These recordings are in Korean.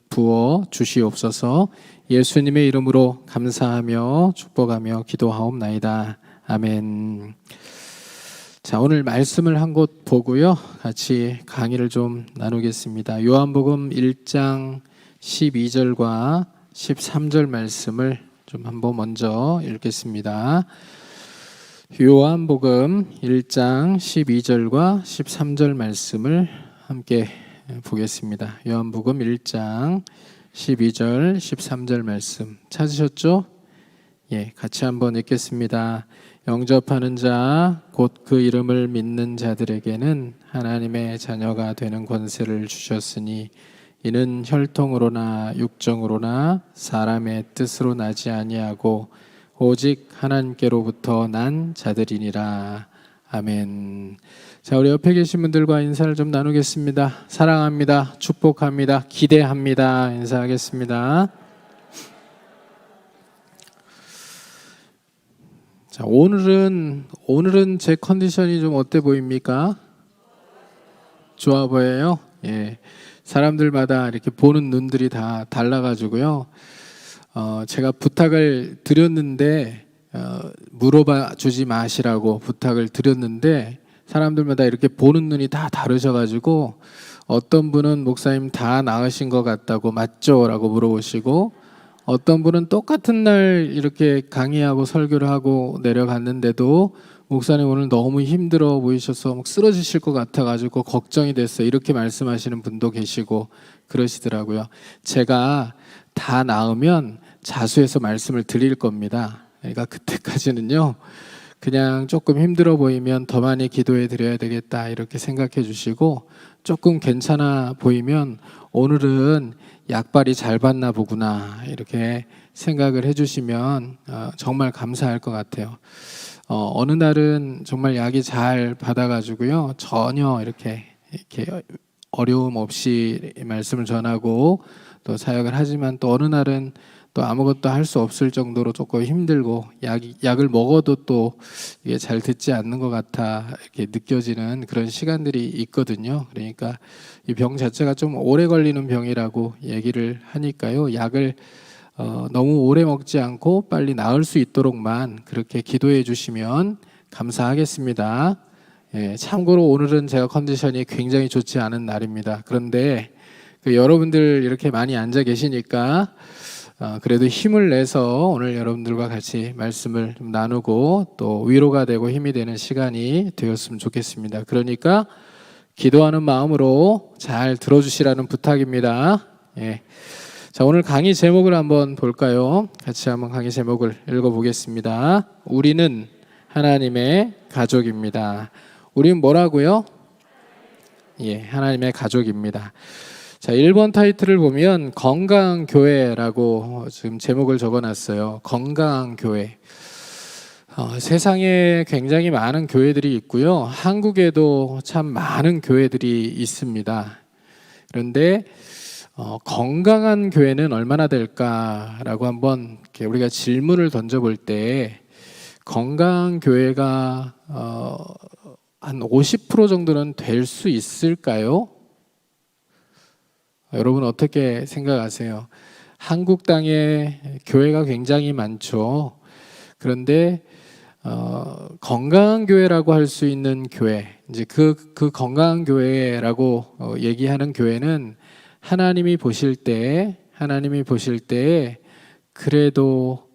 부어 주시옵소서. 예수님의 이름으로 감사하며 축복하며 기도하옵나이다. 아멘. 자, 오늘 말씀을 한 곳 보고요, 같이 강의를 좀 나누겠습니다. 요한복음 1장 12절과 13절 말씀을 좀 한번 먼저 읽겠습니다. 요한복음 1장 12절과 13절 말씀을 함께 보겠습니다. 요한복음 1장 12절 13절 말씀 찾으셨죠? 예, 같이 한번 읽겠습니다. 영접하는 자 곧 그 이름을 믿는 자들에게는 하나님의 자녀가 되는 권세를 주셨으니 이는 혈통으로나 육정으로나 사람의 뜻으로 나지 아니하고 오직 하나님께로부터 난 자들이니라. 아멘. 자, 우리 옆에 계신 분들과 인사를 좀 나누겠습니다. 사랑합니다. 축복합니다. 기대합니다. 인사하겠습니다. 자, 오늘은 제 컨디션이 좀 어때 보입니까? 좋아 보여요? 예. 사람들마다 이렇게 보는 눈들이 다 달라가지고요. 제가 부탁을 드렸는데 물어봐 주지 마시라고 부탁을 드렸는데 사람들마다 이렇게 보는 눈이 다 다르셔가지고 어떤 분은 목사님 다 나으신 것 같다고 맞죠? 라고 물어보시고 어떤 분은 똑같은 날 이렇게 강의하고 설교를 하고 내려갔는데도 목사님 오늘 너무 힘들어 보이셔서 막 쓰러지실 것 같아가지고 걱정이 됐어요. 이렇게 말씀하시는 분도 계시고 그러시더라고요. 제가 다 나으면 자수해서 말씀을 드릴 겁니다. 그러니까 그때까지는요, 그냥 조금 힘들어 보이면 더 많이 기도해 드려야 되겠다 이렇게 생각해 주시고, 조금 괜찮아 보이면 오늘은 약발이 잘 받나 보구나 이렇게 생각을 해주시면 정말 감사할 것 같아요. 어느 날은 정말 약이 잘 받아가지고요, 전혀 이렇게 어려움 없이 말씀을 전하고 또 사역을 하지만 또 어느 날은 또 아무것도 할 수 없을 정도로 조금 힘들고 약을 먹어도 또 이게 잘 듣지 않는 것 같아 이렇게 느껴지는 그런 시간들이 있거든요. 그러니까 이 병 자체가 좀 오래 걸리는 병이라고 얘기를 하니까요, 약을 너무 오래 먹지 않고 빨리 나을 수 있도록만 그렇게 기도해 주시면 감사하겠습니다. 예, 참고로 오늘은 제가 컨디션이 굉장히 좋지 않은 날입니다. 그런데 여러분들 이렇게 많이 앉아 계시니까 그래도 힘을 내서 오늘 여러분들과 같이 말씀을 좀 나누고 또 위로가 되고 힘이 되는 시간이 되었으면 좋겠습니다. 그러니까 기도하는 마음으로 잘 들어주시라는 부탁입니다. 예. 자, 오늘 강의 제목을 한번 볼까요? 같이 한번 강의 제목을 읽어보겠습니다. 우리는 하나님의 가족입니다. 우리는 뭐라고요? 예, 하나님의 가족입니다. 자, 1번 타이틀을 보면 건강한 교회라고 지금 제목을 적어놨어요. 건강한 교회. 세상에 굉장히 많은 교회들이 있고요, 한국에도 참 많은 교회들이 있습니다. 그런데 건강한 교회는 얼마나 될까라고 한번 우리가 질문을 던져볼 때 건강한 교회가 한 50% 정도는 될 수 있을까요? 여러분 어떻게 생각하세요? 한국 땅에 교회가 굉장히 많죠. 그런데 건강한 교회라고 할 수 있는 교회, 이제 그 건강한 교회라고 얘기하는 교회는 하나님이 보실 때 그래도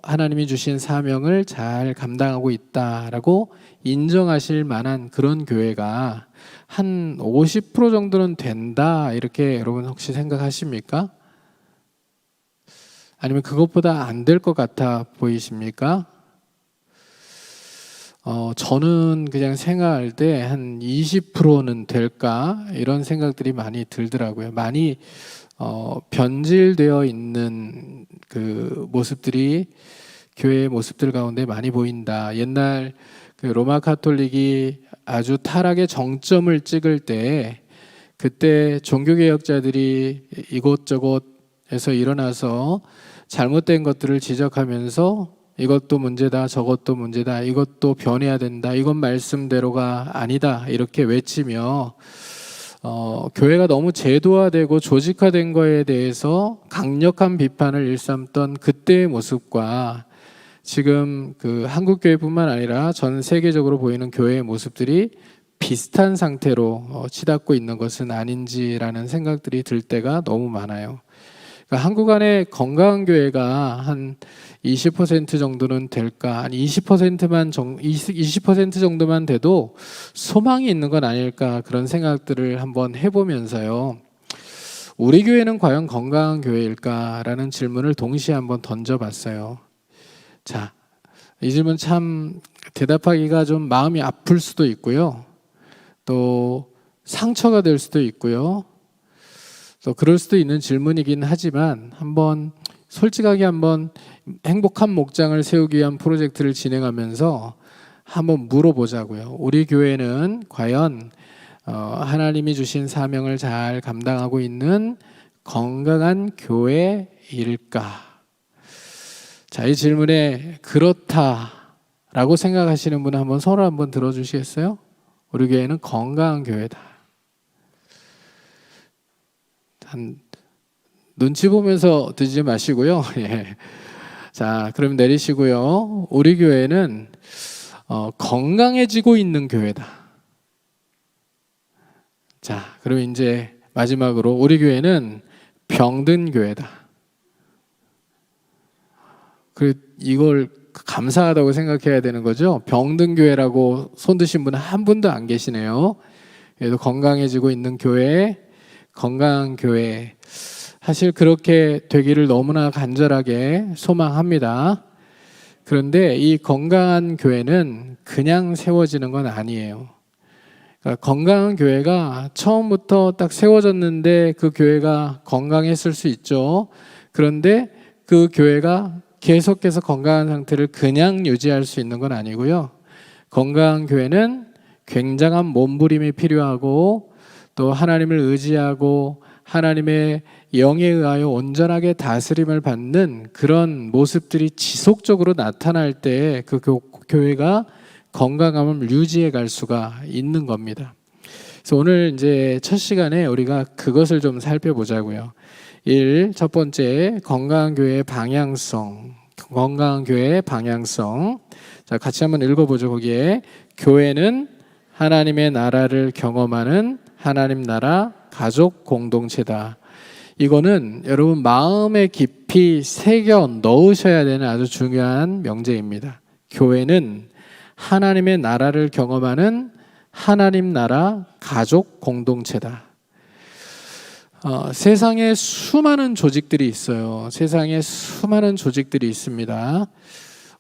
하나님이 주신 사명을 잘 감당하고 있다라고 인정하실 만한 그런 교회가 한 50% 정도는 된다 이렇게 여러분 혹시 생각하십니까? 아니면 그것보다 안 될 것 같아 보이십니까? 저는 그냥 생각할 때 한 20%는 될까 이런 생각들이 많이 들더라고요. 많이 변질되어 있는 그 모습들이 교회의 모습들 가운데 많이 보인다. 옛날 그 로마 카톨릭이 아주 타락의 정점을 찍을 때 그때 종교개혁자들이 이곳저곳에서 일어나서 잘못된 것들을 지적하면서 이것도 문제다, 저것도 문제다, 이것도 변해야 된다, 이건 말씀대로가 아니다 이렇게 외치며 교회가 너무 제도화되고 조직화된 거에 대해서 강력한 비판을 일삼던 그때의 모습과 지금 그 한국 교회뿐만 아니라 전 세계적으로 보이는 교회의 모습들이 비슷한 상태로 치닫고 있는 것은 아닌지라는 생각들이 들 때가 너무 많아요. 그러니까 한국 안에 건강한 교회가 한 20% 정도는 될까? 한 20% 정도만 돼도 소망이 있는 건 아닐까? 그런 생각들을 한번 해보면서요. 우리 교회는 과연 건강한 교회일까라는 질문을 동시에 한번 던져봤어요. 자, 이 질문 참 대답하기가 좀 마음이 아플 수도 있고요. 또 상처가 될 수도 있고요. 또 그럴 수도 있는 질문이긴 하지만 한번 솔직하게 한번 행복한 목장을 세우기 위한 프로젝트를 진행하면서 한번 물어보자고요. 우리 교회는 과연 하나님이 주신 사명을 잘 감당하고 있는 건강한 교회일까? 자, 이 질문에 그렇다라고 생각하시는 분은 한번 손을 한번 들어주시겠어요? 우리 교회는 건강한 교회다. 눈치 보면서 드지 마시고요. 예. 자, 그럼 내리시고요. 우리 교회는 건강해지고 있는 교회다. 자, 그럼 이제 마지막으로 우리 교회는 병든 교회다. 이걸 감사하다고 생각해야 되는 거죠. 병든 교회라고 손 드신 분은 한 분도 안 계시네요. 그래도 건강해지고 있는 교회, 건강한 교회, 사실 그렇게 되기를 너무나 간절하게 소망합니다. 그런데 이 건강한 교회는 그냥 세워지는 건 아니에요. 그러니까 건강한 교회가 처음부터 딱 세워졌는데 그 교회가 건강했을 수 있죠. 그런데 그 교회가 계속해서 건강한 상태를 그냥 유지할 수 있는 건 아니고요. 건강한 교회는 굉장한 몸부림이 필요하고 또 하나님을 의지하고 하나님의 영에 의하여 온전하게 다스림을 받는 그런 모습들이 지속적으로 나타날 때 그 교회가 건강함을 유지해 갈 수가 있는 겁니다. 그래서 오늘 이제 첫 시간에 우리가 그것을 좀 살펴보자고요. 첫 번째, 건강한 교회의 방향성. 건강한 교회의 방향성. 자, 같이 한번 읽어보죠. 거기에 교회는 하나님의 나라를 경험하는 하나님 나라 가족 공동체다. 이거는 여러분 마음에 깊이 새겨 넣으셔야 되는 아주 중요한 명제입니다. 교회는 하나님의 나라를 경험하는 하나님 나라 가족 공동체다. 세상에 수많은 조직들이 있어요. 세상에 수많은 조직들이 있습니다.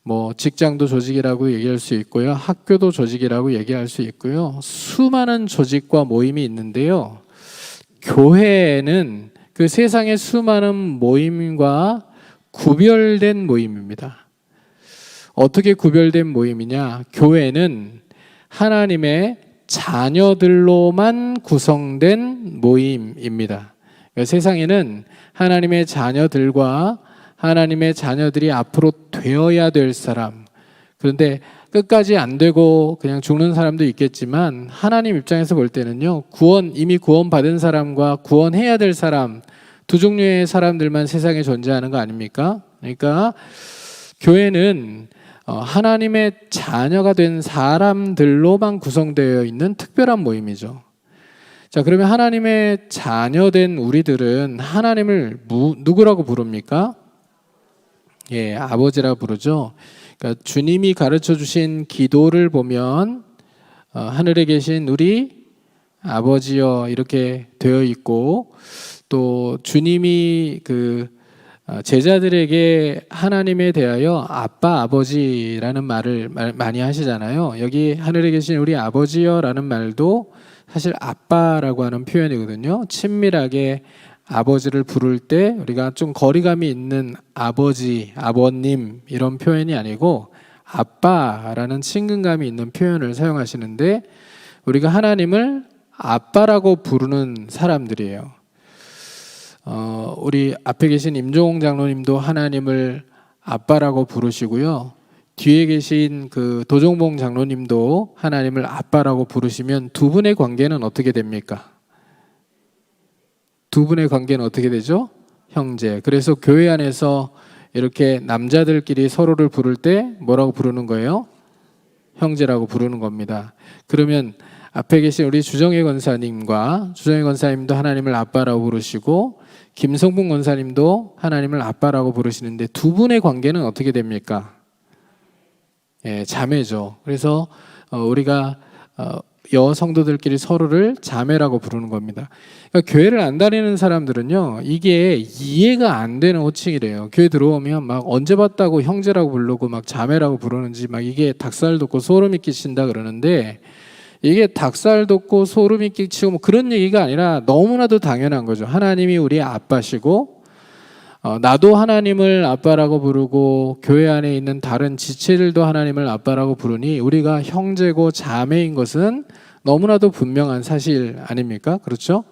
뭐 직장도 조직이라고 얘기할 수 있고요. 학교도 조직이라고 얘기할 수 있고요. 수많은 조직과 모임이 있는데요. 교회는 그 세상의 수많은 모임과 구별된 모임입니다. 어떻게 구별된 모임이냐? 교회는 하나님의 자녀들로만 구성된 모임입니다. 그러니까 세상에는 하나님의 자녀들과 하나님의 자녀들이 앞으로 되어야 될 사람, 그런데 끝까지 안 되고 그냥 죽는 사람도 있겠지만 하나님 입장에서 볼 때는요, 이미 구원받은 사람과 구원해야 될 사람, 두 종류의 사람들만 세상에 존재하는 거 아닙니까? 그러니까 교회는 하나님의 자녀가 된 사람들로만 구성되어 있는 특별한 모임이죠. 자, 그러면 하나님의 자녀된 우리들은 하나님을 누구라고 부릅니까? 예, 아버지라 부르죠. 그러니까 주님이 가르쳐 주신 기도를 보면 하늘에 계신 우리 아버지여 이렇게 되어 있고, 또 주님이 제자들에게 하나님에 대하여 아빠 아버지라는 말을 많이 하시잖아요. 여기 하늘에 계신 우리 아버지여라는 말도 사실 아빠라고 하는 표현이거든요. 친밀하게 아버지를 부를 때 우리가 좀 거리감이 있는 아버지, 아버님 이런 표현이 아니고 아빠라는 친근감이 있는 표현을 사용하시는데, 우리가 하나님을 아빠라고 부르는 사람들이에요. 우리 앞에 계신 임종홍 장로님도 하나님을 아빠라고 부르시고요. 뒤에 계신 그 도종봉 장로님도 하나님을 아빠라고 부르시면 두 분의 관계는 어떻게 됩니까? 두 분의 관계는 어떻게 되죠? 형제. 그래서 교회 안에서 이렇게 남자들끼리 서로를 부를 때 뭐라고 부르는 거예요? 형제라고 부르는 겁니다. 그러면 앞에 계신 우리 주정혜 권사님과 주정혜 권사님도 하나님을 아빠라고 부르시고 김성분 권사님도 하나님을 아빠라고 부르시는데 두 분의 관계는 어떻게 됩니까? 예, 자매죠. 그래서 우리가 여성도들끼리 서로를 자매라고 부르는 겁니다. 그러니까 교회를 안 다니는 사람들은요, 이게 이해가 안 되는 호칭이래요. 교회 들어오면 막 언제 봤다고 형제라고 부르고 막 자매라고 부르는지 막 이게 닭살 돋고 소름이 끼친다 그러는데, 이게 닭살 돋고 소름이 끼치고 뭐 그런 얘기가 아니라 너무나도 당연한 거죠. 하나님이 우리 아빠시고 나도 하나님을 아빠라고 부르고 교회 안에 있는 다른 지체들도 하나님을 아빠라고 부르니 우리가 형제고 자매인 것은 너무나도 분명한 사실 아닙니까? 그렇죠?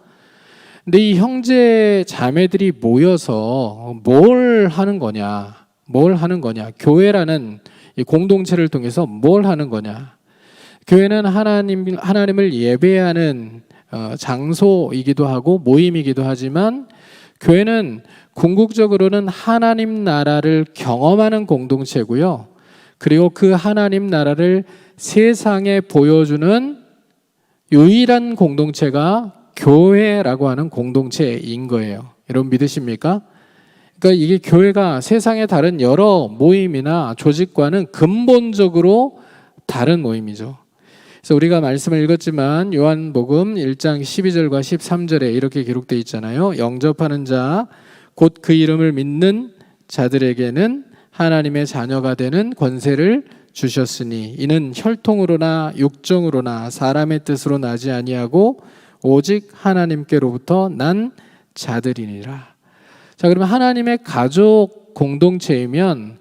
근데 이 형제 자매들이 모여서 뭘 하는 거냐? 뭘 하는 거냐? 교회라는 이 공동체를 통해서 뭘 하는 거냐? 교회는 하나님을 예배하는 장소이기도 하고 모임이기도 하지만 교회는 궁극적으로는 하나님 나라를 경험하는 공동체고요. 그리고 그 하나님 나라를 세상에 보여주는 유일한 공동체가 교회라고 하는 공동체인 거예요. 여러분 믿으십니까? 그러니까 이게 교회가 세상의 다른 여러 모임이나 조직과는 근본적으로 다른 모임이죠. 그래서 우리가 말씀을 읽었지만 요한복음 1장 12절과 13절에 이렇게 기록되어 있잖아요. 영접하는 자 곧 그 이름을 믿는 자들에게는 하나님의 자녀가 되는 권세를 주셨으니 이는 혈통으로나 육정으로나 사람의 뜻으로 나지 아니하고 오직 하나님께로부터 난 자들이니라. 자, 그러면 하나님의 가족 공동체이면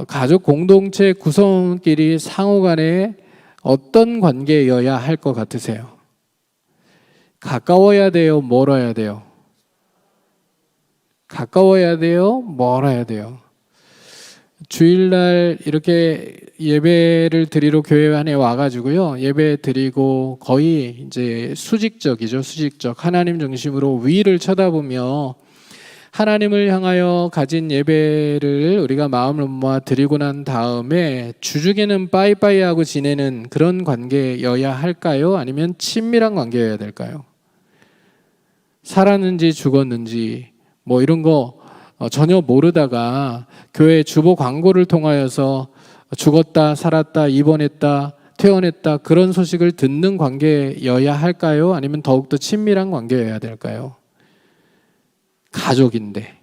가족 공동체 구성원끼리 상호간에 어떤 관계여야 할 것 같으세요? 가까워야 돼요? 멀어야 돼요? 가까워야 돼요? 멀어야 돼요? 주일날 이렇게 예배를 드리러 교회 안에 와가지고요, 예배 드리고 거의 이제 수직적이죠. 수직적. 하나님 중심으로 위를 쳐다보며 하나님을 향하여 가진 예배를 우리가 마음을 모아 드리고 난 다음에 주중에는 빠이빠이하고 지내는 그런 관계여야 할까요? 아니면 친밀한 관계여야 될까요? 살았는지 죽었는지 뭐 이런 거 전혀 모르다가 교회 주보 광고를 통하여서 죽었다, 살았다, 입원했다, 퇴원했다 그런 소식을 듣는 관계여야 할까요? 아니면 더욱더 친밀한 관계여야 될까요? 가족인데,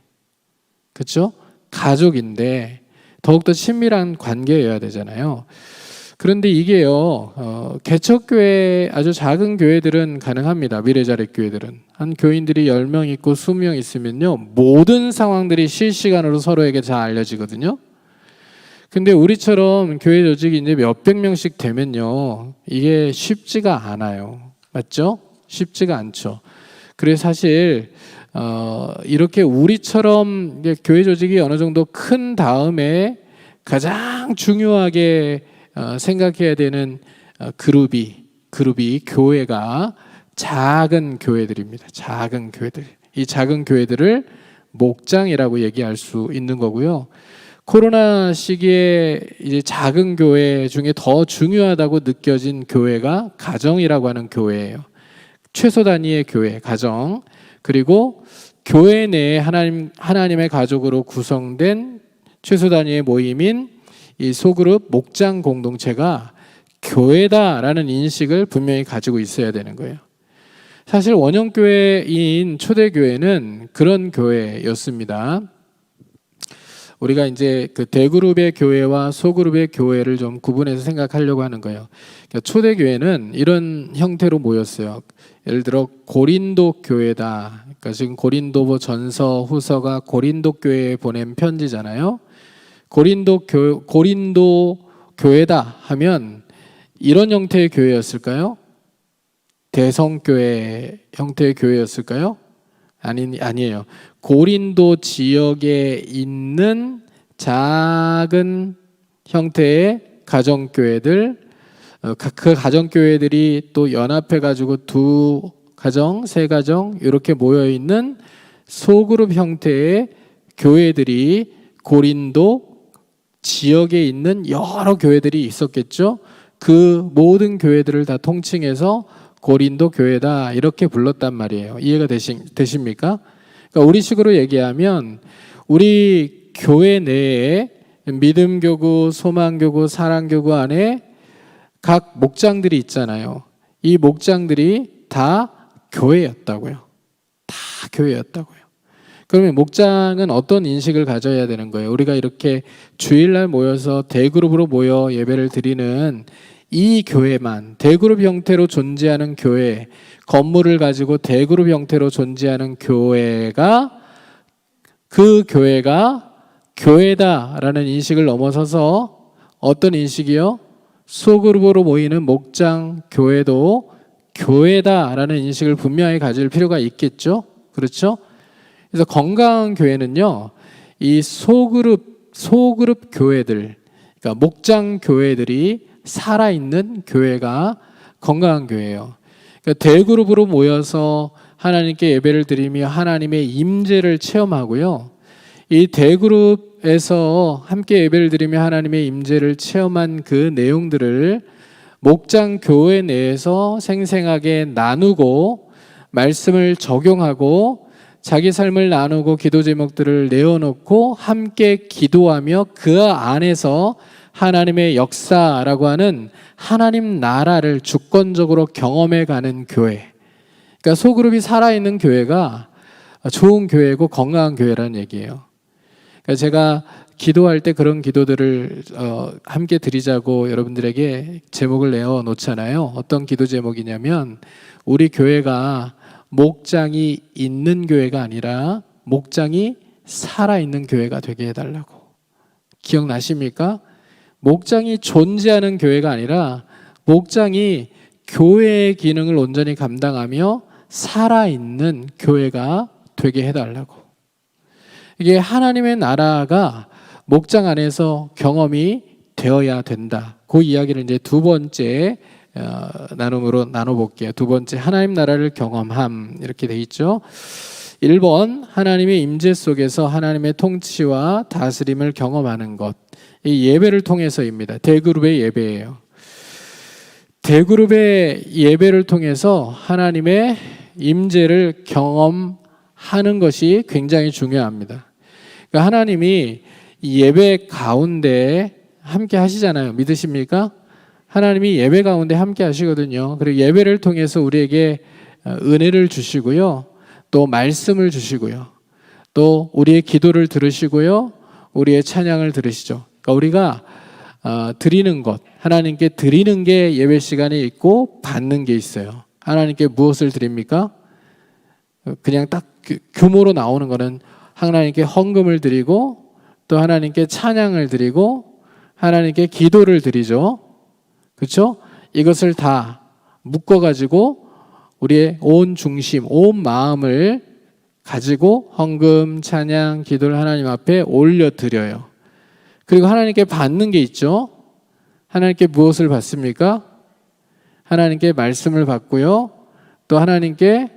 그렇죠? 가족인데 더욱더 친밀한 관계여야 되잖아요. 그런데 이게요, 개척교회 아주 작은 교회들은 가능합니다. 미래자립교회들은 한 교인들이 10명 있고 20명 있으면요, 모든 상황들이 실시간으로 서로에게 다 알려지거든요. 근데 우리처럼 교회 조직이 이제 몇백 명씩 되면요, 이게 쉽지가 않아요. 맞죠? 쉽지가 않죠. 그래서 사실 이렇게 우리처럼 교회 조직이 어느 정도 큰 다음에 가장 중요하게 생각해야 되는 그룹이 교회가 작은 교회들입니다. 작은 교회들. 이 작은 교회들을 목장이라고 얘기할 수 있는 거고요. 코로나 시기에 이제 작은 교회 중에 더 중요하다고 느껴진 교회가 가정이라고 하는 교회예요. 최소 단위의 교회, 가정. 그리고 교회 내에 하나님의 가족으로 구성된 최소 단위의 모임인 이 소그룹 목장 공동체가 교회다라는 인식을 분명히 가지고 있어야 되는 거예요. 사실 원형교회인 초대교회는 그런 교회였습니다. 우리가 이제 그 대그룹의 교회와 소그룹의 교회를 좀 구분해서 생각하려고 하는 거예요. 그러니까 초대교회는 이런 형태로 모였어요. 예를 들어 고린도 교회다. 그러니까 지금 고린도 전서 후서가 고린도 교회에 보낸 편지잖아요. 고린도 교회다 하면 이런 형태의 교회였을까요? 대성교회 형태의 교회였을까요? 아니에요. 고린도 지역에 있는 작은 형태의 가정교회들, 그 가정교회들이 또 연합해가지고 두 가정, 세 가정 이렇게 모여 있는 소그룹 형태의 교회들이 고린도 지역에 있는 여러 교회들이 있었겠죠. 그 모든 교회들을 다 통칭해서 고린도 교회다 이렇게 불렀단 말이에요. 이해가 되십니까? 그러니까 우리식으로 얘기하면 우리 교회 내에 믿음교구, 소망교구, 사랑교구 안에 각 목장들이 있잖아요. 이 목장들이 다 교회였다고요. 다 교회였다고요. 그러면 목장은 어떤 인식을 가져야 되는 거예요? 우리가 이렇게 주일날 모여서 대그룹으로 모여 예배를 드리는 이 교회만, 대그룹 형태로 존재하는 교회, 건물을 가지고 대그룹 형태로 존재하는 교회가 그 교회가 교회다라는 인식을 넘어서서 어떤 인식이요? 소그룹으로 모이는 목장 교회도 교회다라는 인식을 분명히 가질 필요가 있겠죠. 그렇죠? 그래서 건강한 교회는요, 이 소그룹 교회들, 그러니까 목장 교회들이 살아있는 교회가 건강한 교회예요. 그러니까 대그룹으로 모여서 하나님께 예배를 드리며 하나님의 임재를 체험하고요. 이 대그룹에서 함께 예배를 드리며 하나님의 임재를 체험한 그 내용들을 목장 교회 내에서 생생하게 나누고 말씀을 적용하고 자기 삶을 나누고 기도 제목들을 내어놓고 함께 기도하며 그 안에서 하나님의 역사라고 하는 하나님 나라를 주권적으로 경험해가는 교회. 그러니까 소그룹이 살아있는 교회가 좋은 교회고 건강한 교회라는 얘기예요. 그러니까 제가 기도할 때 그런 기도들을 함께 드리자고 여러분들에게 제목을 내어 놓잖아요. 어떤 기도 제목이냐면 우리 교회가 목장이 있는 교회가 아니라 목장이 살아있는 교회가 되게 해달라고. 기억나십니까? 목장이 존재하는 교회가 아니라 목장이 교회의 기능을 온전히 감당하며 살아있는 교회가 되게 해달라고. 이게 하나님의 나라가 목장 안에서 경험이 되어야 된다. 그 이야기를 이제 두 번째 나눔으로 나눠볼게요. 두 번째, 하나님 나라를 경험함 이렇게 돼 있죠. 1번, 하나님의 임재 속에서 하나님의 통치와 다스림을 경험하는 것. 이 예배를 통해서입니다. 대그룹의 예배예요. 대그룹의 예배를 통해서 하나님의 임재를 경험하는 것이 굉장히 중요합니다. 그러니까 하나님이 예배 가운데 함께 하시잖아요. 믿으십니까? 하나님이 예배 가운데 함께 하시거든요. 그리고 예배를 통해서 우리에게 은혜를 주시고요. 또 말씀을 주시고요. 또 우리의 기도를 들으시고요. 우리의 찬양을 들으시죠. 그러니까 우리가 드리는 것, 하나님께 드리는 게 예배 시간이 있고 받는 게 있어요. 하나님께 무엇을 드립니까? 그냥 딱 규모로 나오는 거는 하나님께 헌금을 드리고 또 하나님께 찬양을 드리고 하나님께 기도를 드리죠. 그렇죠? 이것을 다 묶어가지고 우리의 온 중심, 온 마음을 가지고 헌금, 찬양, 기도를 하나님 앞에 올려드려요. 그리고 하나님께 받는 게 있죠. 하나님께 무엇을 받습니까? 하나님께 말씀을 받고요. 또 하나님께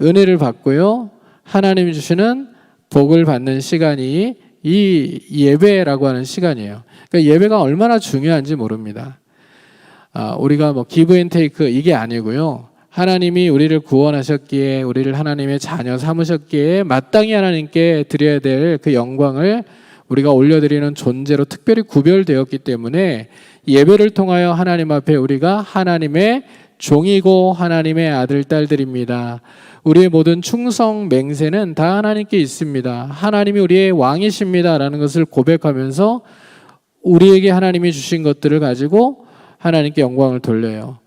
은혜를 받고요. 하나님이 주시는 복을 받는 시간이 이 예배라고 하는 시간이에요. 그러니까 예배가 얼마나 중요한지 모릅니다. 우리가 뭐 기브 앤 테이크 이게 아니고요. 하나님이 우리를 구원하셨기에 우리를 하나님의 자녀 삼으셨기에 마땅히 하나님께 드려야 될 그 영광을 우리가 올려드리는 존재로 특별히 구별되었기 때문에 예배를 통하여 하나님 앞에 우리가 하나님의 종이고 하나님의 아들, 딸들입니다. 우리의 모든 충성 맹세는 다 하나님께 있습니다. 하나님이 우리의 왕이십니다 라는 것을 고백하면서 우리에게 하나님이 주신 것들을 가지고 하나님께 영광을 돌려요.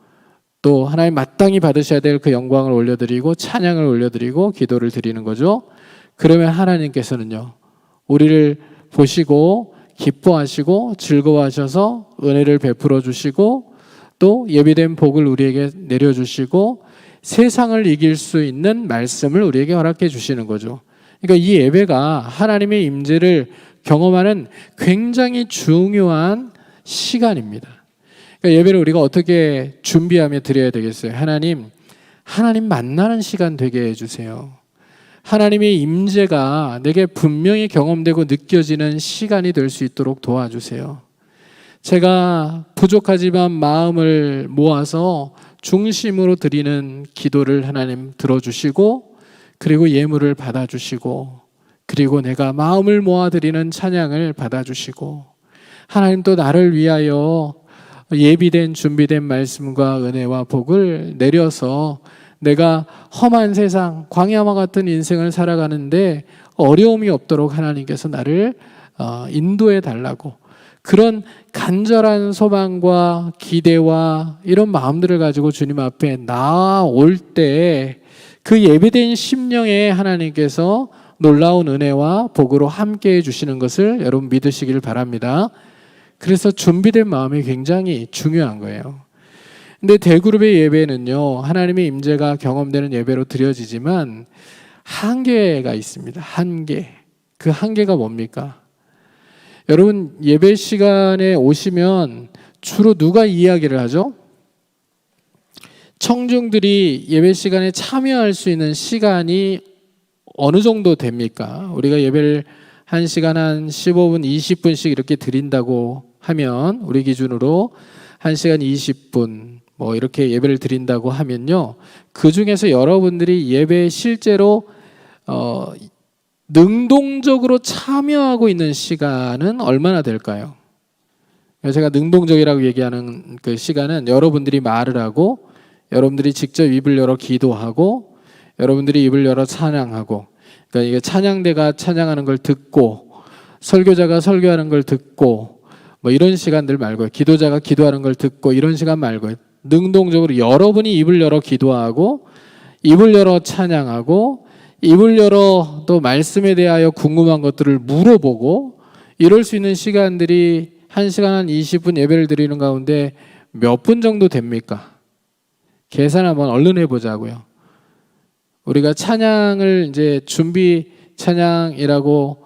또 하나님 마땅히 받으셔야 될 그 영광을 올려드리고 찬양을 올려드리고 기도를 드리는 거죠. 그러면 하나님께서는요, 우리를 보시고 기뻐하시고 즐거워하셔서 은혜를 베풀어 주시고 또 예비된 복을 우리에게 내려주시고 세상을 이길 수 있는 말씀을 우리에게 허락해 주시는 거죠. 그러니까 이 예배가 하나님의 임재를 경험하는 굉장히 중요한 시간입니다. 그러니까 예배를 우리가 어떻게 준비하며 드려야 되겠어요? 하나님, 하나님 만나는 시간 되게 해주세요. 하나님의 임재가 내게 분명히 경험되고 느껴지는 시간이 될 수 있도록 도와주세요. 제가 부족하지만 마음을 모아서 중심으로 드리는 기도를 하나님 들어주시고, 그리고 예물을 받아주시고, 그리고 내가 마음을 모아 드리는 찬양을 받아주시고, 하나님 또 나를 위하여 예비된 준비된 말씀과 은혜와 복을 내려서 내가 험한 세상, 광야와 같은 인생을 살아가는데 어려움이 없도록 하나님께서 나를 인도해 달라고, 그런 간절한 소망과 기대와 이런 마음들을 가지고 주님 앞에 나올 때 그 예비된 심령에 하나님께서 놀라운 은혜와 복으로 함께 해주시는 것을 여러분 믿으시길 바랍니다. 그래서 준비된 마음이 굉장히 중요한 거예요. 근데 대그룹의 예배는요, 하나님의 임재가 경험되는 예배로 드려지지만 한계가 있습니다. 한계. 그 한계가 뭡니까? 여러분, 예배 시간에 오시면 주로 누가 이야기를 하죠? 청중들이 예배 시간에 참여할 수 있는 시간이 어느 정도 됩니까? 우리가 예배를 1시간 한 15분, 20분씩 이렇게 드린다고 하면, 우리 기준으로 1시간 20분 뭐 이렇게 예배를 드린다고 하면요, 그 중에서 여러분들이 예배에 실제로 능동적으로 참여하고 있는 시간은 얼마나 될까요? 제가 능동적이라고 얘기하는 그 시간은 여러분들이 말을 하고, 여러분들이 직접 입을 열어 기도하고, 여러분들이 입을 열어 찬양하고, 그러니까 이게 찬양대가 찬양하는 걸 듣고, 설교자가 설교하는 걸 듣고, 뭐 이런 시간들 말고요. 기도자가 기도하는 걸 듣고 이런 시간 말고요. 능동적으로 여러분이 입을 열어 기도하고, 입을 열어 찬양하고, 입을 열어 또 말씀에 대하여 궁금한 것들을 물어보고, 이럴 수 있는 시간들이 1시간 한 20분 예배를 드리는 가운데 몇 분 정도 됩니까? 계산 한번 얼른 해보자고요. 우리가 찬양을 이제 준비 찬양이라고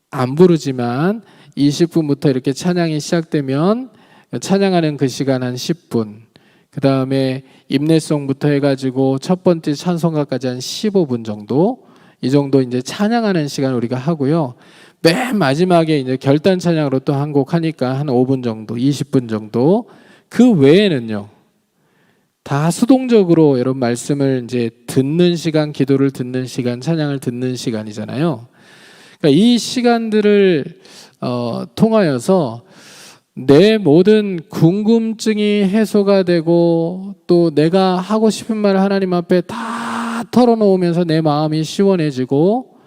안 부르지만 20분부터 이렇게 찬양이 시작되면 찬양하는 그 시간 한 10분, 그 다음에 임내송부터 해가지고 첫 번째 찬송가까지 한 15분 정도, 이 정도 이제 찬양하는 시간 우리가 하고요. 맨 마지막에 이제 결단 찬양으로 또 한 곡 하니까 한 5분 정도, 20분 정도. 그 외에는요, 다 수동적으로 여러분 말씀을 이제 듣는 시간, 기도를 듣는 시간, 찬양을 듣는 시간이잖아요. 그러니까 이 시간들을 통하여서 내 모든 궁금증이 해소가 되고, 또 내가 하고 싶은 말을 하나님 앞에 다 털어놓으면서 내 마음이 시원해지고,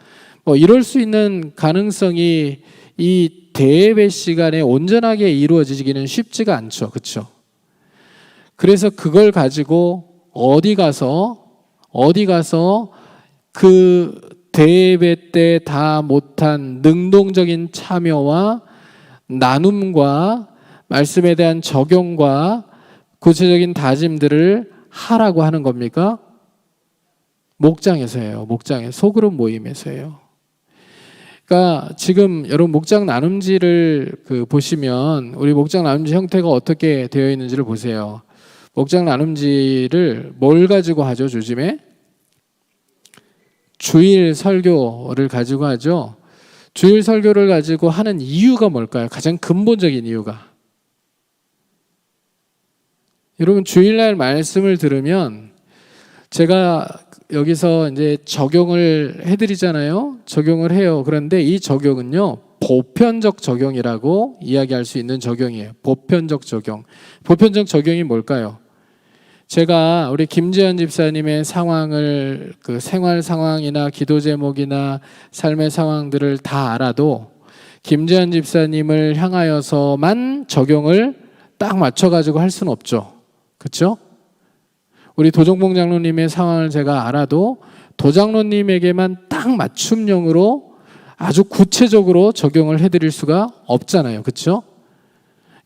뭐 이럴 수 있는 가능성이 이 대예배 시간에 온전하게 이루어지기는 쉽지가 않죠. 그렇죠? 그래서 그걸 가지고 어디 가서 그 대예배 때 다 못한 능동적인 참여와 나눔과 말씀에 대한 적용과 구체적인 다짐들을 하라고 하는 겁니까? 목장에서예요. 목장에 소그룹 모임에서예요. 그러니까 지금 여러분 목장 나눔지를 보시면 우리 목장 나눔지 형태가 어떻게 되어 있는지를 보세요. 목장 나눔지를 뭘 가지고 하죠? 요즘에 주일 설교를 가지고 하죠. 주일 설교를 가지고 하는 이유가 뭘까요? 가장 근본적인 이유가, 여러분 주일날 말씀을 들으면 제가 여기서 이제 적용을 해드리잖아요. 적용을 해요. 그런데 이 적용은요, 보편적 적용이라고 이야기할 수 있는 적용이에요. 보편적 적용. 보편적 적용이 뭘까요? 제가 우리 김재현 집사님의 상황을, 그 생활 상황이나 기도 제목이나 삶의 상황들을 다 알아도 김재현 집사님을 향하여서만 적용을 딱 맞춰가지고 할 수는 없죠. 그렇죠? 우리 도종봉 장로님의 상황을 제가 알아도 도장로님에게만 딱 맞춤형으로 아주 구체적으로 적용을 해드릴 수가 없잖아요. 그렇죠?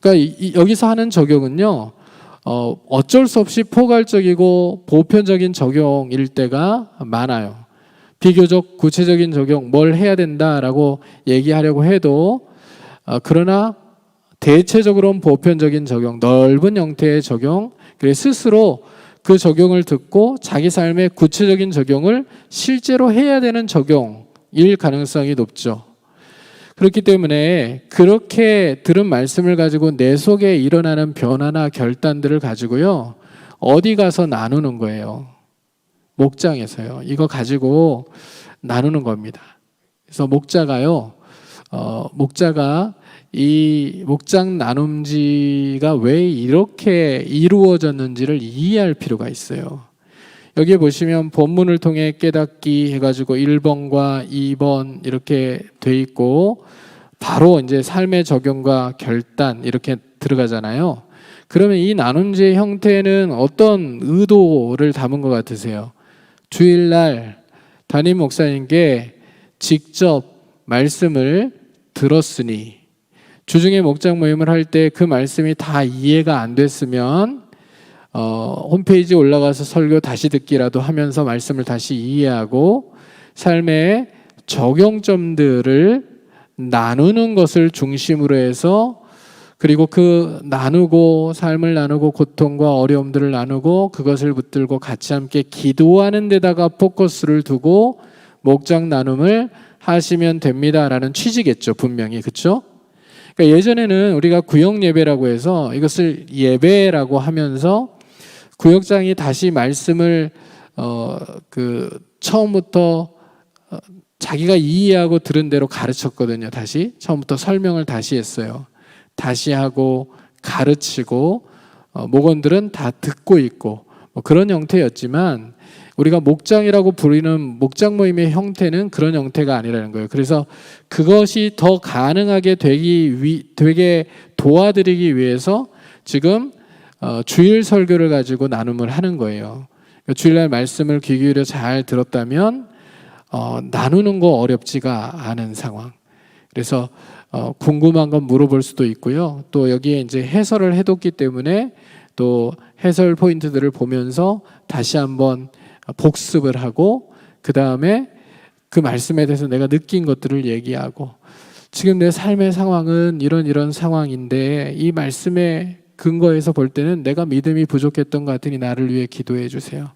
그러니까 여기서 하는 적용은요, 어쩔 수 없이 포괄적이고 보편적인 적용일 때가 많아요. 비교적 구체적인 적용, 뭘 해야 된다라고 얘기하려고 해도 그러나 대체적으로는 보편적인 적용, 넓은 형태의 적용, 그래서 스스로 그 적용을 듣고 자기 삶의 구체적인 적용을 실제로 해야 되는 적용일 가능성이 높죠. 그렇기 때문에 그렇게 들은 말씀을 가지고 내 속에 일어나는 변화나 결단들을 가지고요, 어디 가서 나누는 거예요. 목장에서요. 이거 가지고 나누는 겁니다. 그래서 목자가 이 목장 나눔지가 왜 이렇게 이루어졌는지를 이해할 필요가 있어요. 여기 보시면 본문을 통해 깨닫기 해가지고 1번과 2번 이렇게 돼 있고, 바로 이제 삶의 적용과 결단 이렇게 들어가잖아요. 그러면 이 나눔지의 형태는 어떤 의도를 담은 것 같으세요? 주일날 담임 목사님께 직접 말씀을 들었으니, 주중에 목장 모임을 할 때 그 말씀이 다 이해가 안 됐으면 홈페이지에 올라가서 설교 다시 듣기라도 하면서 말씀을 다시 이해하고 삶의 적용점들을 나누는 것을 중심으로 해서, 그리고 그 나누고 삶을 나누고 고통과 어려움들을 나누고 그것을 붙들고 같이 함께 기도하는 데다가 포커스를 두고 목장 나눔을 하시면 됩니다라는 취지겠죠, 분명히. 그렇죠? 그러니까 예전에는 우리가 구역 예배라고 해서 이것을 예배라고 하면서 구역장이 다시 말씀을 처음부터 자기가 이해하고 들은 대로 가르쳤거든요. 다시 처음부터 설명을 다시 했어요. 다시 하고 가르치고 목원들은 다 듣고 있고 그런 형태였지만, 우리가 목장이라고 부르는 목장 모임의 형태는 그런 형태가 아니라는 거예요. 그래서 그것이 더 가능하게 되게 도와드리기 위해서 지금 주일 설교를 가지고 나눔을 하는 거예요. 주일날 말씀을 귀 기울여 잘 들었다면 나누는 거 어렵지가 않은 상황. 그래서 궁금한 건 물어볼 수도 있고요. 또 여기에 이제 해설을 해뒀기 때문에 또 해설 포인트들을 보면서 다시 한번 복습을 하고, 그 다음에 그 말씀에 대해서 내가 느낀 것들을 얘기하고, 지금 내 삶의 상황은 이런 상황인데 이 말씀의 근거에서 볼 때는 내가 믿음이 부족했던 것 같으니 나를 위해 기도해 주세요.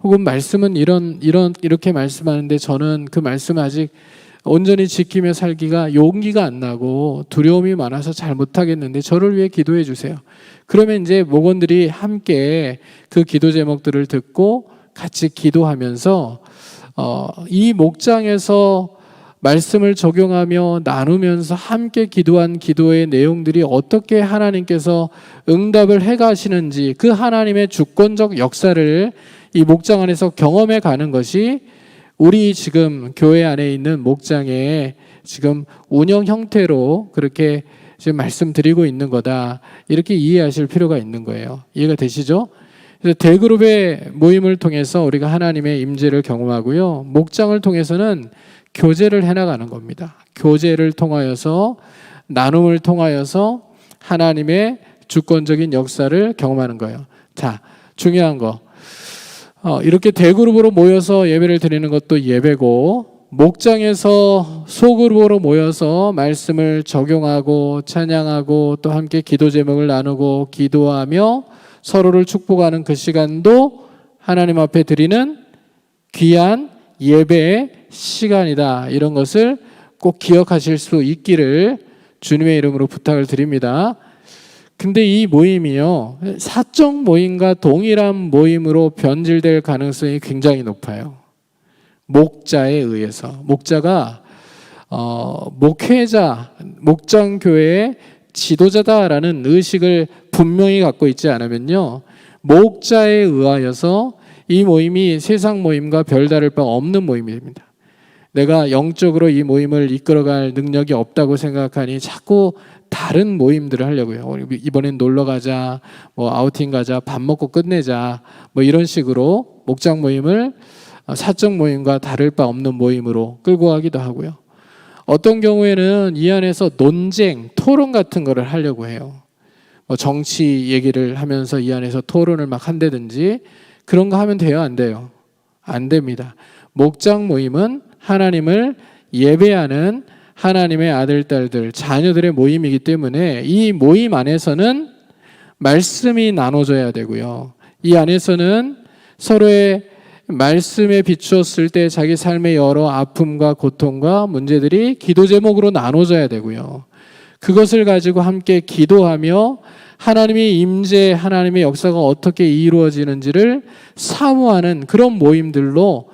혹은 말씀은 이렇게 말씀하는데 저는 그 말씀 아직 온전히 지키며 살기가 용기가 안 나고 두려움이 많아서 잘 못하겠는데 저를 위해 기도해 주세요. 그러면 이제 목원들이 함께 그 기도 제목들을 듣고 같이 기도하면서 이 목장에서 말씀을 적용하며 나누면서 함께 기도한 기도의 내용들이 어떻게 하나님께서 응답을 해가시는지, 그 하나님의 주권적 역사를 이 목장 안에서 경험해 가는 것이 우리 지금 교회 안에 있는 목장의 지금 운영 형태로 그렇게 지금 말씀드리고 있는 거다, 이렇게 이해하실 필요가 있는 거예요. 이해가 되시죠? 그래서 대그룹의 모임을 통해서 우리가 하나님의 임재를 경험하고요, 목장을 통해서는 교제를 해나가는 겁니다. 교제를 통하여서, 나눔을 통하여서 하나님의 주권적인 역사를 경험하는 거예요. 자, 중요한 거, 이렇게 대그룹으로 모여서 예배를 드리는 것도 예배고, 목장에서 소그룹으로 모여서 말씀을 적용하고 찬양하고 또 함께 기도 제목을 나누고 기도하며 서로를 축복하는 그 시간도 하나님 앞에 드리는 귀한 예배의 시간이다. 이런 것을 꼭 기억하실 수 있기를 주님의 이름으로 부탁을 드립니다. 근데 이 모임이요, 사적 모임과 동일한 모임으로 변질될 가능성이 굉장히 높아요. 목자에 의해서. 목자가 목회자, 목장교회의 지도자다라는 의식을 분명히 갖고 있지 않으면요, 목자에 의하여서 이 모임이 세상 모임과 별다를 바 없는 모임입니다. 내가 영적으로 이 모임을 이끌어갈 능력이 없다고 생각하니 자꾸 다른 모임들을 하려고요. 이번엔 놀러 가자, 아우팅 가자, 밥 먹고 끝내자, 이런 식으로 목장 모임을 사적 모임과 다를 바 없는 모임으로 끌고 가기도 하고요. 어떤 경우에는 이 안에서 논쟁, 토론 같은 거를 하려고 해요. 정치 얘기를 하면서 이 안에서 토론을 막 한다든지, 그런 거 하면 돼요? 안 돼요? 안 됩니다. 목장 모임은 하나님을 예배하는 하나님의 아들, 딸들, 자녀들의 모임이기 때문에 이 모임 안에서는 말씀이 나눠져야 되고요. 이 안에서는 서로의 말씀에 비추었을 때 자기 삶의 여러 아픔과 고통과 문제들이 기도 제목으로 나눠져야 되고요. 그것을 가지고 함께 기도하며 하나님의 임재, 하나님의 역사가 어떻게 이루어지는지를 사모하는 그런 모임들로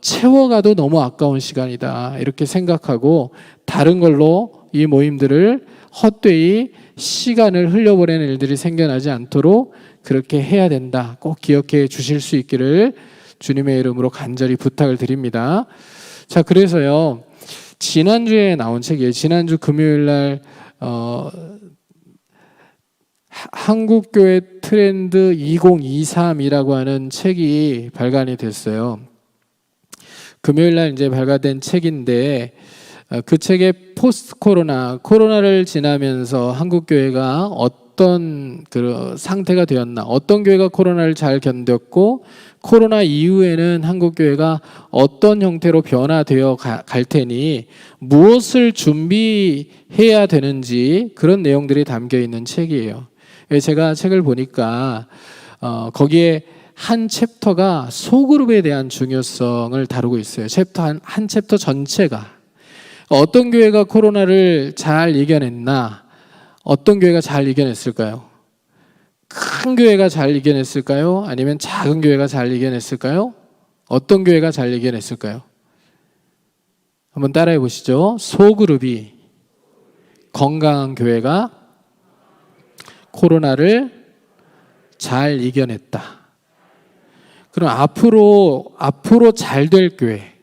채워가도 너무 아까운 시간이다 이렇게 생각하고 다른 걸로 이 모임들을 헛되이 시간을 흘려보내는 일들이 생겨나지 않도록 그렇게 해야 된다. 꼭 기억해 주실 수 있기를 주님의 이름으로 간절히 부탁을 드립니다. 자, 그래서요 지난주에 나온 책이에요. 지난주 금요일날 한국교회 트렌드 2023이라고 하는 책이 발간이 됐어요. 금요일날 이제 발간된 책인데 그 책의 포스트 코로나를 지나면서 한국교회가 어떤 그 상태가 되었나, 어떤 교회가 코로나를 잘 견뎠고 코로나 이후에는 한국교회가 어떤 형태로 변화되어 갈 테니 무엇을 준비해야 되는지 그런 내용들이 담겨 있는 책이에요. 제가 책을 보니까 거기에 한 챕터가 소그룹에 대한 중요성을 다루고 있어요. 한 챕터 전체가 어떤 교회가 코로나를 잘 이겨냈나, 어떤 교회가 잘 이겨냈을까요? 큰 교회가 잘 이겨냈을까요? 아니면 작은 교회가 잘 이겨냈을까요? 어떤 교회가 잘 이겨냈을까요? 한번 따라해 보시죠. 소그룹이 건강한 교회가 코로나를 잘 이겨냈다. 그럼 앞으로 잘 될 교회,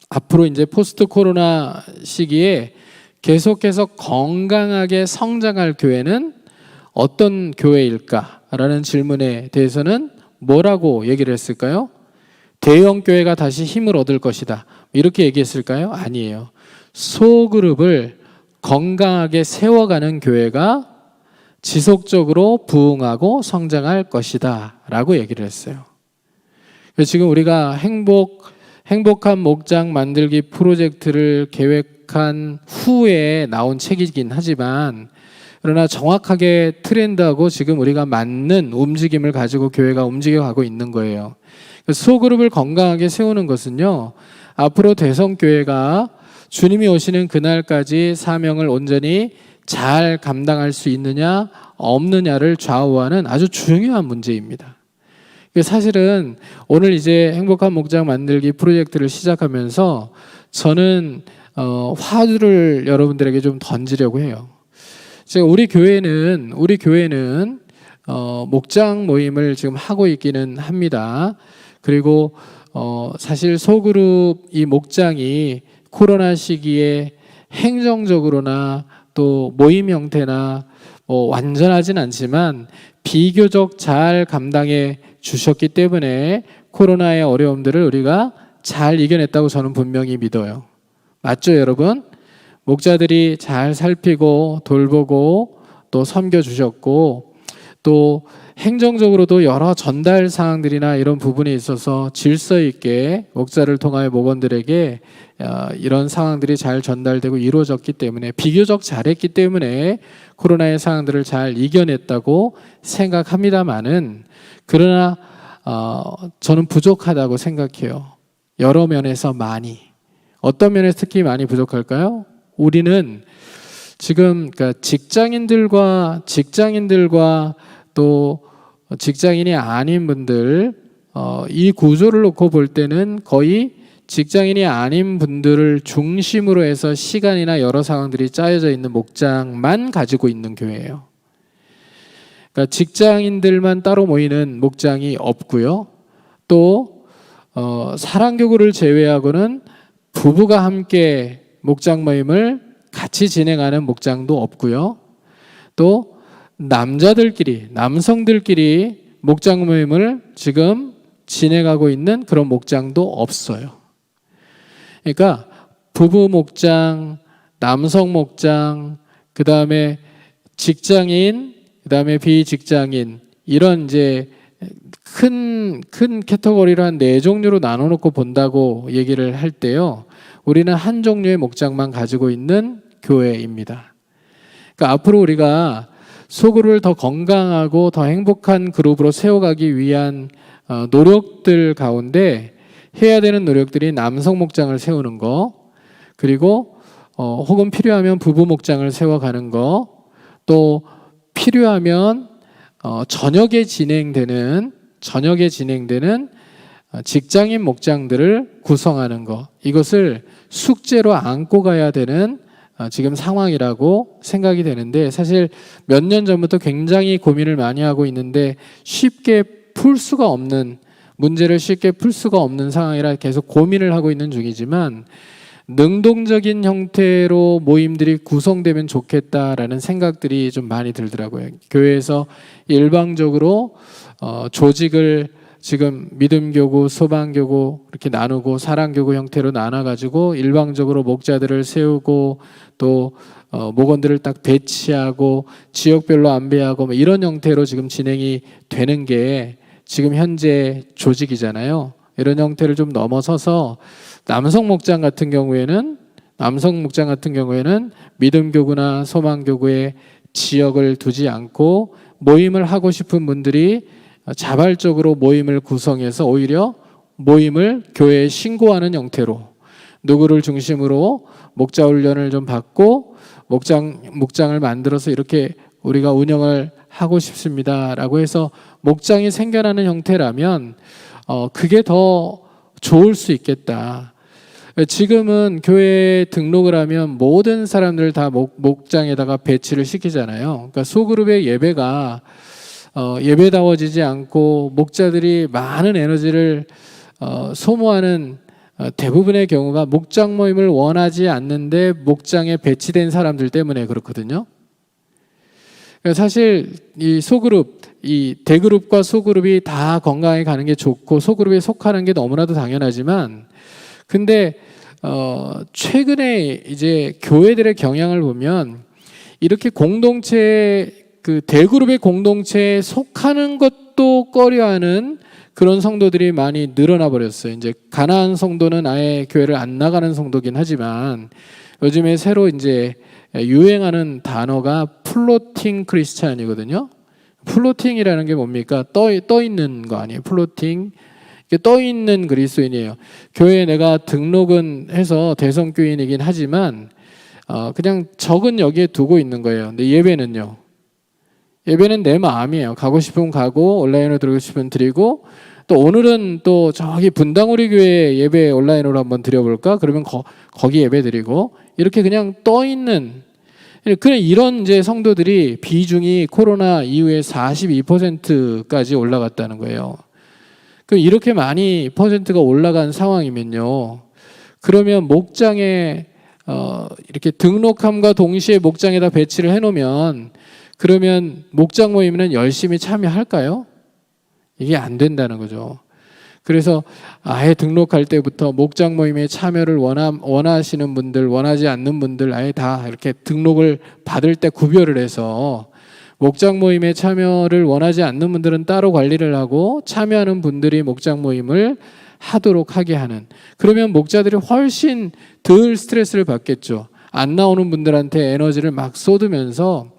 앞으로 이제 포스트 코로나 시기에 계속해서 건강하게 성장할 교회는 어떤 교회일까라는 질문에 대해서는 뭐라고 얘기를 했을까요? 대형 교회가 다시 힘을 얻을 것이다. 이렇게 얘기했을까요? 아니에요. 소그룹을 건강하게 세워가는 교회가 지속적으로 부흥하고 성장할 것이다 라고 얘기를 했어요. 지금 우리가 행복한 목장 만들기 프로젝트를 계획한 후에 나온 책이긴 하지만 그러나 정확하게 트렌드하고 지금 우리가 맞는 움직임을 가지고 교회가 움직여가고 있는 거예요. 소그룹을 건강하게 세우는 것은요, 앞으로 대성교회가 주님이 오시는 그날까지 사명을 온전히 잘 감당할 수 있느냐 없느냐를 좌우하는 아주 중요한 문제입니다. 사실은 오늘 이제 행복한 목장 만들기 프로젝트를 시작하면서 저는 화두를 여러분들에게 좀 던지려고 해요. 우리 교회는 목장 모임을 지금 하고 있기는 합니다. 그리고 사실 소그룹 이 목장이 코로나 시기에 행정적으로나 또 모임 형태나 완전하진 않지만 비교적 잘 감당해 주셨기 때문에 코로나의 어려움들을 우리가 잘 이겨냈다고 저는 분명히 믿어요. 맞죠, 여러분? 목자들이 잘 살피고 돌보고 또 섬겨주셨고 또 행정적으로도 여러 전달 사항들이나 이런 부분에 있어서 질서 있게 목자를 통하여 목원들에게 이런 상황들이 잘 전달되고 이루어졌기 때문에 비교적 잘했기 때문에 코로나의 상황들을 잘 이겨냈다고 생각합니다만은 그러나 저는 부족하다고 생각해요. 여러 면에서 많이. 어떤 면에서 특히 많이 부족할까요? 우리는 지금 그러니까 직장인들과 또 직장인이 아닌 분들 이 구조를 놓고 볼 때는 거의 직장인이 아닌 분들을 중심으로 해서 시간이나 여러 상황들이 짜여져 있는 목장만 가지고 있는 교회예요. 그러니까 직장인들만 따로 모이는 목장이 없고요. 또 사랑교구를 제외하고는 부부가 함께 목장 모임을 같이 진행하는 목장도 없고요. 또 남성들끼리 목장 모임을 지금 진행하고 있는 그런 목장도 없어요. 그러니까 부부 목장, 남성 목장, 그 다음에 직장인, 그 다음에 비직장인 이런 이제 큰 캐터고리로 한 4종류로 나눠놓고 본다고 얘기를 할 때요. 우리는 한 종류의 목장만 가지고 있는 교회입니다. 그러니까 앞으로 우리가 소그룹을 더 건강하고 더 행복한 그룹으로 세워가기 위한 노력들 가운데 해야 되는 노력들이 남성 목장을 세우는 거, 그리고 혹은 필요하면 부부 목장을 세워가는 거, 또 필요하면 저녁에 진행되는 직장인 목장들을 구성하는 거, 이것을 숙제로 안고 가야 되는 지금 상황이라고 생각이 되는데, 사실 몇 년 전부터 굉장히 고민을 많이 하고 있는데 문제를 쉽게 풀 수가 없는 상황이라 계속 고민을 하고 있는 중이지만, 능동적인 형태로 모임들이 구성되면 좋겠다라는 생각들이 좀 많이 들더라고요. 교회에서 일방적으로 조직을 지금 믿음교구, 소방교구 이렇게 나누고 사랑교구 형태로 나눠가지고 일방적으로 목자들을 세우고 또 목원들을 딱 배치하고 지역별로 안배하고 이런 형태로 지금 진행이 되는 게 지금 현재 조직이잖아요. 이런 형태를 좀 넘어서서 남성 목장 같은 경우에는 믿음교구나 소망교구에 지역을 두지 않고 모임을 하고 싶은 분들이 자발적으로 모임을 구성해서 오히려 모임을 교회에 신고하는 형태로 누구를 중심으로 목자 훈련을 좀 받고 목장을 만들어서 이렇게 우리가 운영을 하고 싶습니다라고 해서 목장이 생겨나는 형태라면 그게 더 좋을 수 있겠다. 지금은 교회에 등록을 하면 모든 사람들 다 목장에다가 배치를 시키잖아요. 그러니까 소그룹의 예배가 예배다워지지 않고 목자들이 많은 에너지를 소모하는 대부분의 경우가 목장 모임을 원하지 않는데 목장에 배치된 사람들 때문에 그렇거든요. 사실 이 소그룹, 이 대그룹과 소그룹이 다 건강하게 가는 게 좋고 소그룹에 속하는 게 너무나도 당연하지만, 근데 최근에 이제 교회들의 경향을 보면 이렇게 대그룹의 공동체에 속하는 것도 꺼려하는 그런 성도들이 많이 늘어나 버렸어요. 이제 가난한 성도는 아예 교회를 안 나가는 성도긴 하지만, 요즘에 새로 이제 유행하는 단어가 플로팅 크리스찬이거든요. 플로팅이라는 게 뭡니까? 떠 있는 거 아니에요? 플로팅. 떠 있는 그리스도인이에요. 교회에 내가 등록은 해서 대성교인이긴 하지만 그냥 적은 여기에 두고 있는 거예요. 근데 예배는요. 예배는 내 마음이에요. 가고 싶으면 가고 온라인으로 드리고 싶으면 드리고, 또 오늘은 또 저기 분당우리 교회 예배 온라인으로 한번 드려볼까? 그러면 거기 예배 드리고, 이렇게 그냥 떠 있는, 그냥 이런 이제 성도들이 비중이 코로나 이후에 42%까지 올라갔다는 거예요. 그럼 이렇게 많이 퍼센트가 올라간 상황이면요, 그러면 목장에 이렇게 등록함과 동시에 목장에다 배치를 해놓으면, 그러면 목장 모임에는 열심히 참여할까요? 이게 안 된다는 거죠. 그래서 아예 등록할 때부터 목장 모임에 참여를 원하시는 분들, 원하지 않는 분들 아예 다 이렇게 등록을 받을 때 구별을 해서 목장 모임에 참여를 원하지 않는 분들은 따로 관리를 하고 참여하는 분들이 목장 모임을 하도록 하게 하는, 그러면 목자들이 훨씬 덜 스트레스를 받겠죠. 안 나오는 분들한테 에너지를 막 쏟으면서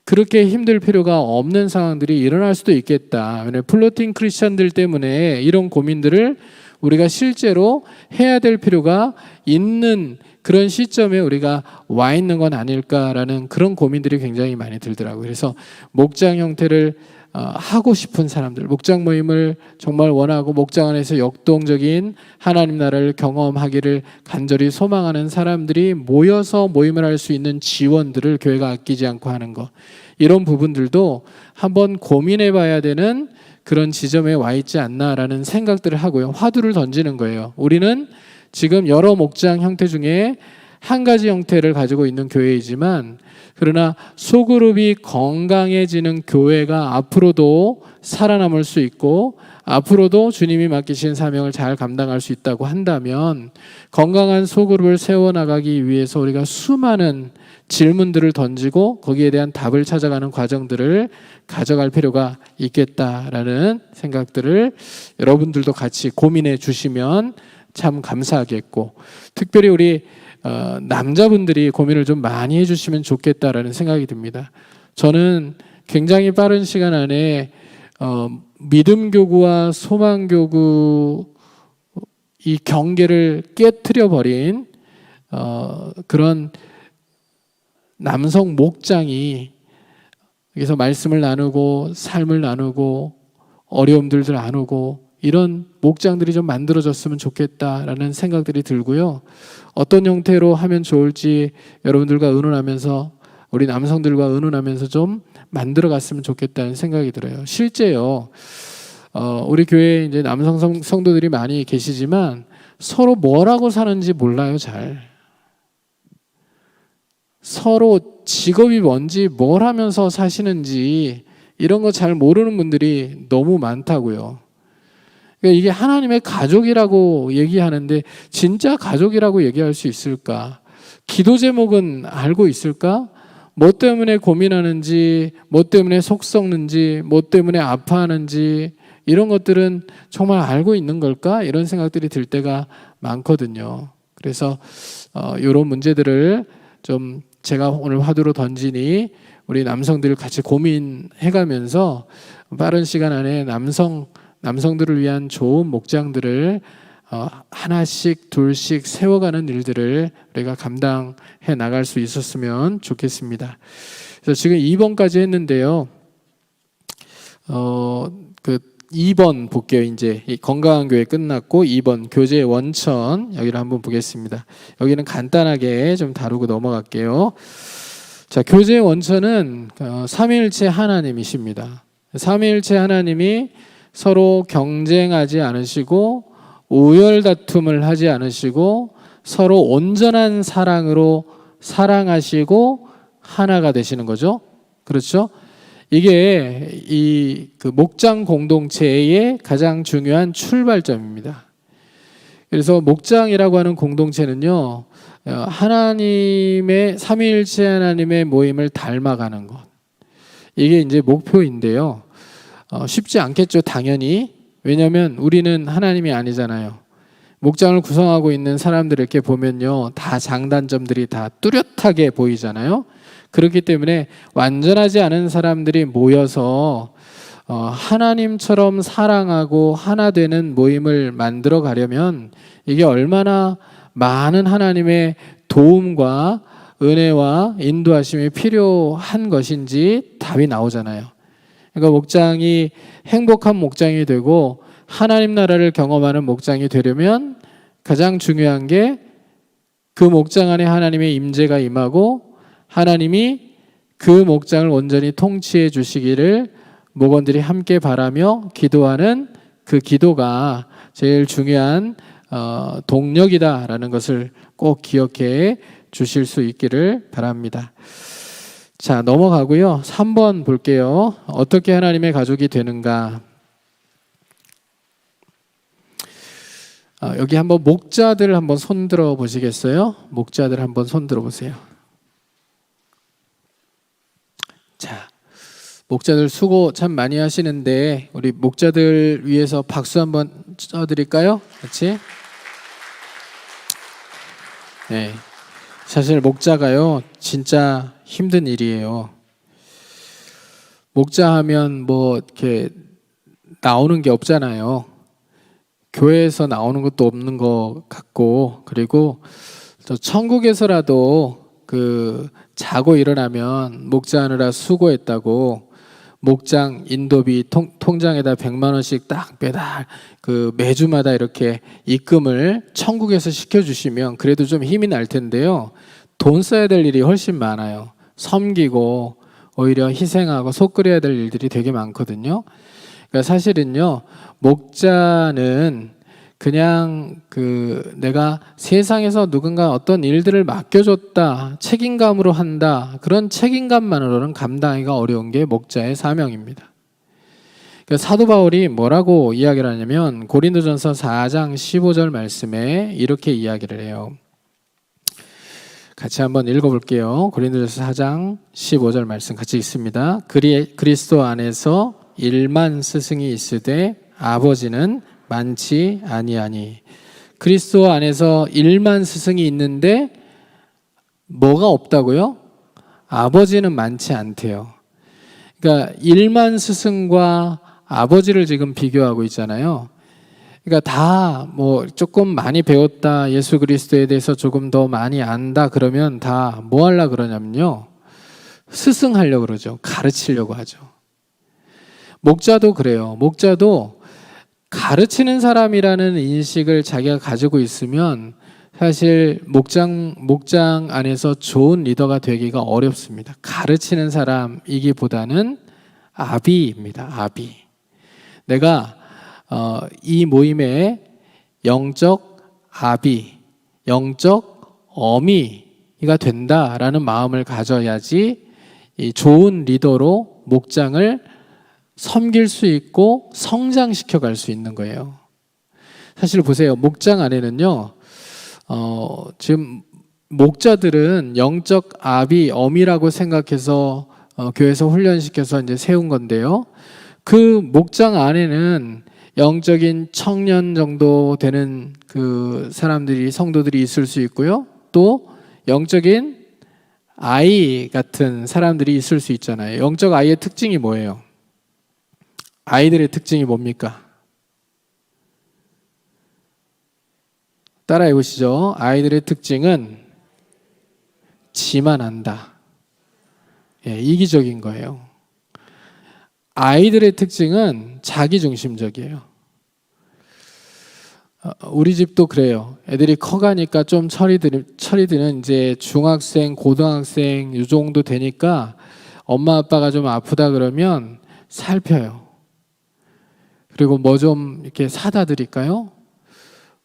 그렇게 힘들 필요가 없는 상황들이 일어날 수도 있겠다. 플로팅 크리스찬들 때문에 이런 고민들을 우리가 실제로 해야 될 필요가 있는 그런 시점에 우리가 와 있는 건 아닐까라는 그런 고민들이 굉장히 많이 들더라고요. 그래서 목장 형태를 하고 싶은 사람들, 목장 모임을 정말 원하고 목장 안에서 역동적인 하나님 나라를 경험하기를 간절히 소망하는 사람들이 모여서 모임을 할 수 있는 지원들을 교회가 아끼지 않고 하는 것, 이런 부분들도 한번 고민해 봐야 되는 그런 지점에 와 있지 않나라는 생각들을 하고요. 화두를 던지는 거예요. 우리는 지금 여러 목장 형태 중에 한 가지 형태를 가지고 있는 교회이지만, 그러나 소그룹이 건강해지는 교회가 앞으로도 살아남을 수 있고 앞으로도 주님이 맡기신 사명을 잘 감당할 수 있다고 한다면, 건강한 소그룹을 세워나가기 위해서 우리가 수많은 질문들을 던지고 거기에 대한 답을 찾아가는 과정들을 가져갈 필요가 있겠다라는 생각들을 여러분들도 같이 고민해 주시면 참 감사하겠고, 특별히 우리 남자분들이 고민을 좀 많이 해주시면 좋겠다라는 생각이 듭니다. 저는 굉장히 빠른 시간 안에 믿음 교구와 소망 교구 이 경계를 깨트려 버린 그런 남성 목장이 여기서 말씀을 나누고 삶을 나누고 어려움들을 나누고 이런 목장들이 좀 만들어졌으면 좋겠다라는 생각들이 들고요. 어떤 형태로 하면 좋을지 여러분들과 의논하면서 우리 남성들과 의논하면서 좀 만들어 갔으면 좋겠다는 생각이 들어요. 실제요. 우리 교회에 이제 남성 성도들이 많이 계시지만 서로 뭐라고 사는지 몰라요, 잘. 서로 직업이 뭔지 뭘 하면서 사시는지 이런 거 잘 모르는 분들이 너무 많다고요. 그러니까 이게 하나님의 가족이라고 얘기하는데 진짜 가족이라고 얘기할 수 있을까? 기도 제목은 알고 있을까? 뭐 때문에 고민하는지, 뭐 때문에 속 썩는지, 뭐 때문에 아파하는지 이런 것들은 정말 알고 있는 걸까? 이런 생각들이 들 때가 많거든요. 그래서 이런 문제들을 좀 제가 오늘 화두로 던지니 우리 남성들 같이 고민해가면서 빠른 시간 안에 남성들을 위한 좋은 목장들을 하나씩 둘씩 세워가는 일들을 우리가 감당해 나갈 수 있었으면 좋겠습니다. 그래서 지금 2번까지 했는데요. 그 2번 볼게요. 이제 이 건강한 교회 끝났고 2번 교제 원천 여기를 한번 보겠습니다. 여기는 간단하게 좀 다루고 넘어갈게요. 자, 교제 원천은 삼위일체 하나님이십니다. 삼위일체 하나님이 서로 경쟁하지 않으시고 우열 다툼을 하지 않으시고 서로 온전한 사랑으로 사랑하시고 하나가 되시는 거죠. 그렇죠? 이게 그 목장 공동체의 가장 중요한 출발점입니다. 그래서 목장이라고 하는 공동체는요, 하나님의 삼위일체 하나님의 모임을 닮아가는 것. 이게 이제 목표인데요. 쉽지 않겠죠, 당연히. 왜냐하면 우리는 하나님이 아니잖아요. 목장을 구성하고 있는 사람들을 이렇게 보면요, 다 장단점들이 다 뚜렷하게 보이잖아요. 그렇기 때문에 완전하지 않은 사람들이 모여서 하나님처럼 사랑하고 하나 되는 모임을 만들어 가려면 이게 얼마나 많은 하나님의 도움과 은혜와 인도하심이 필요한 것인지 답이 나오잖아요. 그러니까 목장이 행복한 목장이 되고 하나님 나라를 경험하는 목장이 되려면 가장 중요한 게 그 목장 안에 하나님의 임재가 임하고 하나님이 그 목장을 온전히 통치해 주시기를 목원들이 함께 바라며 기도하는 그 기도가 제일 중요한 동력이다라는 것을 꼭 기억해 주실 수 있기를 바랍니다. 자, 넘어가고요. 3번 볼게요. 어떻게 하나님의 가족이 되는가? 여기 한번 목자들 한번 손 들어 보시겠어요? 목자들 한번 손 들어 보세요. 자, 목자들 수고 참 많이 하시는데 우리 목자들 위해서 박수 한번 쳐드릴까요? 같이. 네, 사실 목자가요 진짜 힘든 일이에요. 목자 하면 뭐 이렇게 나오는 게 없잖아요. 교회에서 나오는 것도 없는 것 같고, 그리고 저 천국에서라도 그 자고 일어나면 목자하느라 수고했다고 목장 인도비 통장에다 100만 원씩 딱 매달 그 매주마다 이렇게 입금을 천국에서 시켜주시면 그래도 좀 힘이 날 텐데요. 돈 써야 될 일이 훨씬 많아요. 섬기고 오히려 희생하고 속 끓여야 될 일들이 되게 많거든요. 그러니까 사실은요, 목자는 그냥 내가 세상에서 누군가 어떤 일들을 맡겨줬다, 책임감으로 한다, 그런 책임감만으로는 감당하기가 어려운 게 목자의 사명입니다. 그러니까 사도 바울이 뭐라고 이야기를 하냐면 고린도전서 4장 15절 말씀에 이렇게 이야기를 해요. 같이 한번 읽어볼게요. 고린도전서 4장 15절 말씀 같이 읽습니다. 그리스도 안에서 1만 스승이 있으되 아버지는 많지 아니하니. 그리스도 안에서 1만 스승이 있는데 뭐가 없다고요? 아버지는 많지 않대요. 그러니까 일만 스승과 아버지를 지금 비교하고 있잖아요. 그러니까 다 뭐 조금 많이 배웠다, 예수 그리스도에 대해서 조금 더 많이 안다 그러면 다 뭐 하려고 그러냐면요, 스승하려고 그러죠. 가르치려고 하죠. 목자도 그래요. 목자도 가르치는 사람이라는 인식을 자기가 가지고 있으면 사실 목장 안에서 좋은 리더가 되기가 어렵습니다. 가르치는 사람이기보다는 아비입니다. 아비. 내가 이 모임의 영적 아비, 영적 어미가 된다라는 마음을 가져야지 이 좋은 리더로 목장을 섬길 수 있고 성장시켜 갈 수 있는 거예요. 사실 보세요. 목장 안에는요, 지금 목자들은 영적 아비, 어미라고 생각해서 교회에서 훈련시켜서 이제 세운 건데요. 그 목장 안에는 영적인 청년 정도 되는 그 사람들이, 성도들이 있을 수 있고요. 또 영적인 아이 같은 사람들이 있을 수 있잖아요. 영적 아이의 특징이 뭐예요? 아이들의 특징이 뭡니까? 따라해 보시죠. 아이들의 특징은 지만 안다. 예, 이기적인 거예요. 아이들의 특징은 자기중심적이에요. 우리 집도 그래요. 애들이 커가니까 좀 철이 드는 이제 중학생, 고등학생 이 정도 되니까 엄마 아빠가 좀 아프다 그러면 살펴요. 그리고 뭐 좀 이렇게 사다 드릴까요?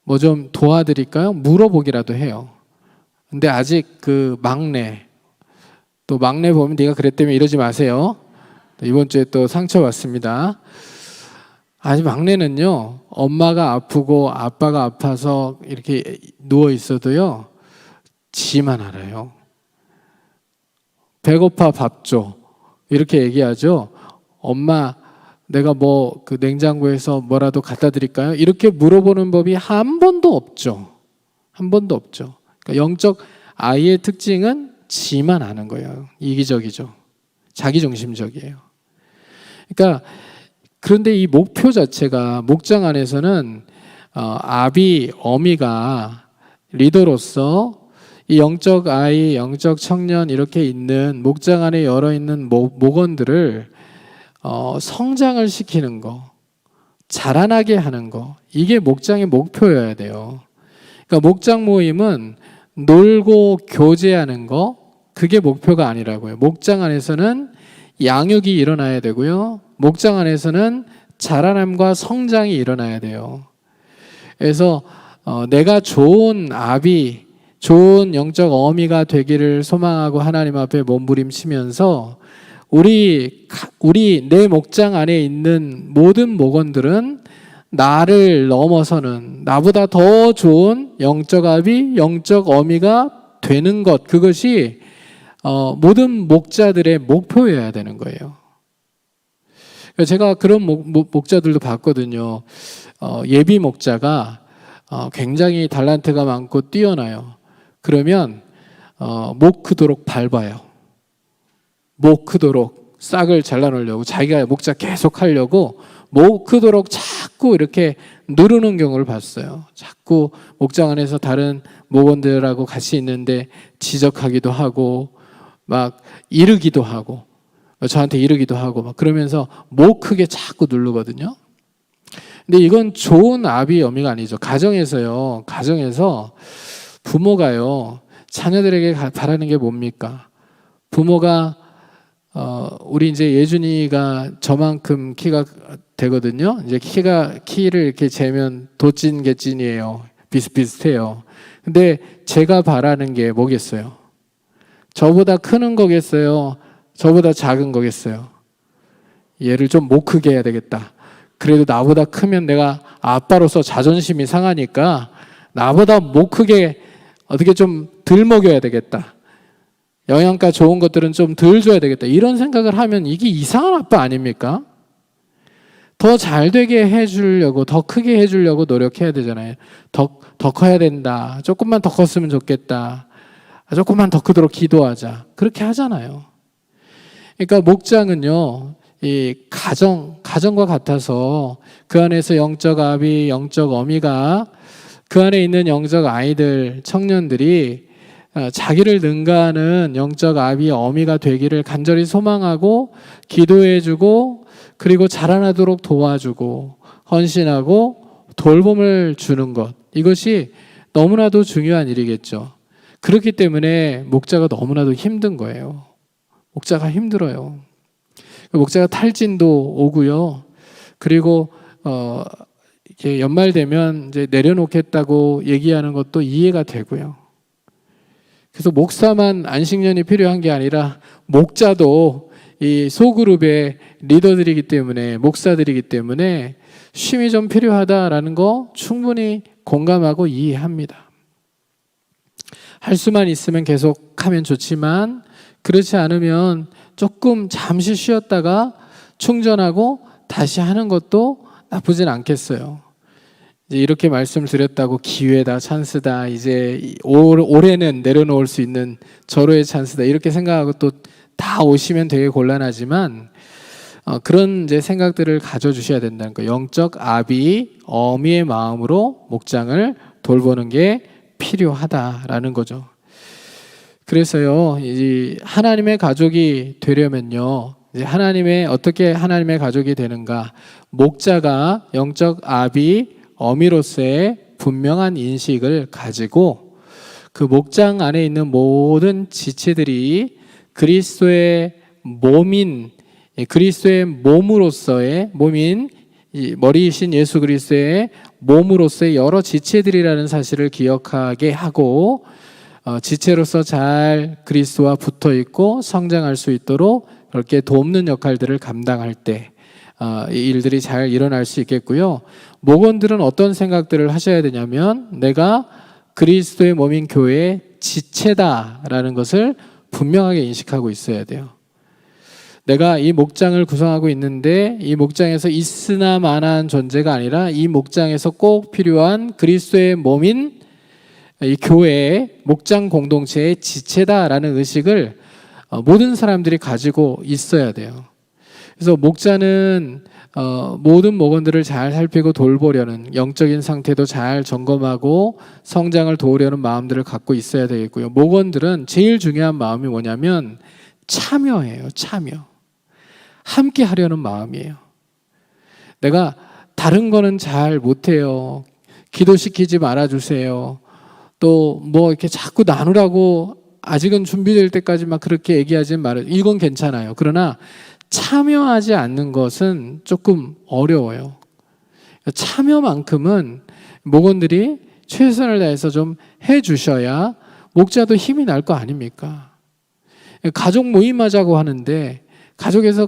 뭐 좀 도와드릴까요? 물어보기라도 해요. 근데 아직 그 막내, 또 막내 보면 네가 그랬다며 이러지 마세요. 이번 주에 또 상처받습니다. 아직 막내는요, 엄마가 아프고 아빠가 아파서 이렇게 누워 있어도요, 지만 알아요. 배고파 밥 줘. 이렇게 얘기하죠. 엄마, 내가 뭐 그 냉장고에서 뭐라도 갖다 드릴까요? 이렇게 물어보는 법이 한 번도 없죠. 한 번도 없죠. 그러니까 영적 아이의 특징은 지만 아는 거예요. 이기적이죠. 자기중심적이에요. 그러니까 그런데 이 목표 자체가 목장 안에서는 아비, 어미가 리더로서 이 영적 아이, 영적 청년 이렇게 있는 목장 안에 열어 있는 목원들을 성장을 시키는 거, 자라나게 하는 거, 이게 목장의 목표여야 돼요. 그러니까 목장 모임은 놀고 교제하는 거, 그게 목표가 아니라고요. 목장 안에서는 양육이 일어나야 되고요. 목장 안에서는 자라남과 성장이 일어나야 돼요. 그래서 내가 좋은 아비, 좋은 영적 어미가 되기를 소망하고 하나님 앞에 몸부림치면서 우리 내 목장 안에 있는 모든 목원들은 나를 넘어서는, 나보다 더 좋은 영적 아비, 영적 어미가 되는 것, 그것이 모든 목자들의 목표여야 되는 거예요. 제가 그런 목자들도 봤거든요. 예비 목자가 굉장히 달란트가 많고 뛰어나요. 그러면 목 크도록 밟아요. 목 크도록 싹을 잘라놓으려고, 자기가 목자 계속 하려고 목 크도록 자꾸 이렇게 누르는 경우를 봤어요. 자꾸 목장 안에서 다른 목원들하고 같이 있는데 지적하기도 하고 막 이르기도 하고 저한테 이르기도 하고 막 그러면서 목 크게 자꾸 누르거든요. 근데 이건 좋은 아비 어미가 아니죠. 가정에서 부모가요, 자녀들에게 바라는 게 뭡니까? 부모가 우리 이제 예준이가 저만큼 키가 되거든요. 이제 키를 이렇게 재면 도찐 개찐이에요. 비슷비슷해요. 근데 제가 바라는 게 뭐겠어요? 저보다 크는 거겠어요? 저보다 작은 거겠어요? 얘를 좀 못 크게 해야 되겠다. 그래도 나보다 크면 내가 아빠로서 자존심이 상하니까 나보다 못 크게 어떻게 좀 덜 먹여야 되겠다. 영양가 좋은 것들은 좀 덜 줘야 되겠다. 이런 생각을 하면 이게 이상한 아빠 아닙니까? 더 잘 되게 해주려고, 더 크게 해주려고 노력해야 되잖아요. 더 커야 된다. 조금만 더 컸으면 좋겠다. 조금만 더 크도록 기도하자. 그렇게 하잖아요. 그러니까 목장은요, 이 가정과 같아서 그 안에서 영적 아비, 영적 어미가 그 안에 있는 영적 아이들, 청년들이 자기를 능가하는 영적 아비, 어미가 되기를 간절히 소망하고 기도해주고 그리고 자라나도록 도와주고 헌신하고 돌봄을 주는 것, 이것이 너무나도 중요한 일이겠죠. 그렇기 때문에 목자가 너무나도 힘든 거예요. 목자가 힘들어요. 목자가 탈진도 오고요. 그리고 이게 연말 되면 이제 내려놓겠다고 얘기하는 것도 이해가 되고요. 그래서 목사만 안식년이 필요한 게 아니라 목자도 이 소그룹의 리더들이기 때문에, 목사들이기 때문에 쉼이 좀 필요하다라는 거 충분히 공감하고 이해합니다. 할 수만 있으면 계속 하면 좋지만 그렇지 않으면 조금 잠시 쉬었다가 충전하고 다시 하는 것도 나쁘진 않겠어요. 이제 이렇게 말씀을 드렸다고 기회다, 찬스다, 이제 올해는 내려놓을 수 있는 절호의 찬스다, 이렇게 생각하고 또 다 오시면 되게 곤란하지만 그런 이제 생각들을 가져주셔야 된다는 거예요. 영적 아비, 어미의 마음으로 목장을 돌보는 게 필요하다라는 거죠. 그래서요, 이 하나님의 가족이 되려면요, 이제 어떻게 하나님의 가족이 되는가? 목자가 영적 아비, 어미로서의 분명한 인식을 가지고 그 목장 안에 있는 모든 지체들이 그리스도의 몸인, 그리스도의 몸으로서의 몸인, 머리이신 예수 그리스도의 몸으로서의 여러 지체들이라는 사실을 기억하게 하고 지체로서 잘 그리스도와 붙어 있고 성장할 수 있도록 그렇게 돕는 역할들을 감당할 때 이 일들이 잘 일어날 수 있겠고요. 목원들은 어떤 생각들을 하셔야 되냐면 내가 그리스도의 몸인 교회의 지체다라는 것을 분명하게 인식하고 있어야 돼요. 내가 이 목장을 구성하고 있는데 이 목장에서 있으나 마나한 존재가 아니라 이 목장에서 꼭 필요한 그리스도의 몸인 이 교회의 목장 공동체의 지체다라는 의식을 모든 사람들이 가지고 있어야 돼요. 그래서 목자는 모든 목원들을 잘 살피고 돌보려는, 영적인 상태도 잘 점검하고 성장을 도우려는 마음들을 갖고 있어야 되겠고요. 목원들은 제일 중요한 마음이 뭐냐면 참여예요. 참여. 함께 하려는 마음이에요. 내가 다른 거는 잘 못해요. 기도시키지 말아주세요. 또 뭐 이렇게 자꾸 나누라고 아직은 준비될 때까지만 그렇게 얘기하지 말아요. 이건 괜찮아요. 그러나 참여하지 않는 것은 조금 어려워요. 참여만큼은 목원들이 최선을 다해서 좀 해주셔야 목자도 힘이 날 거 아닙니까? 가족 모임하자고 하는데 가정에서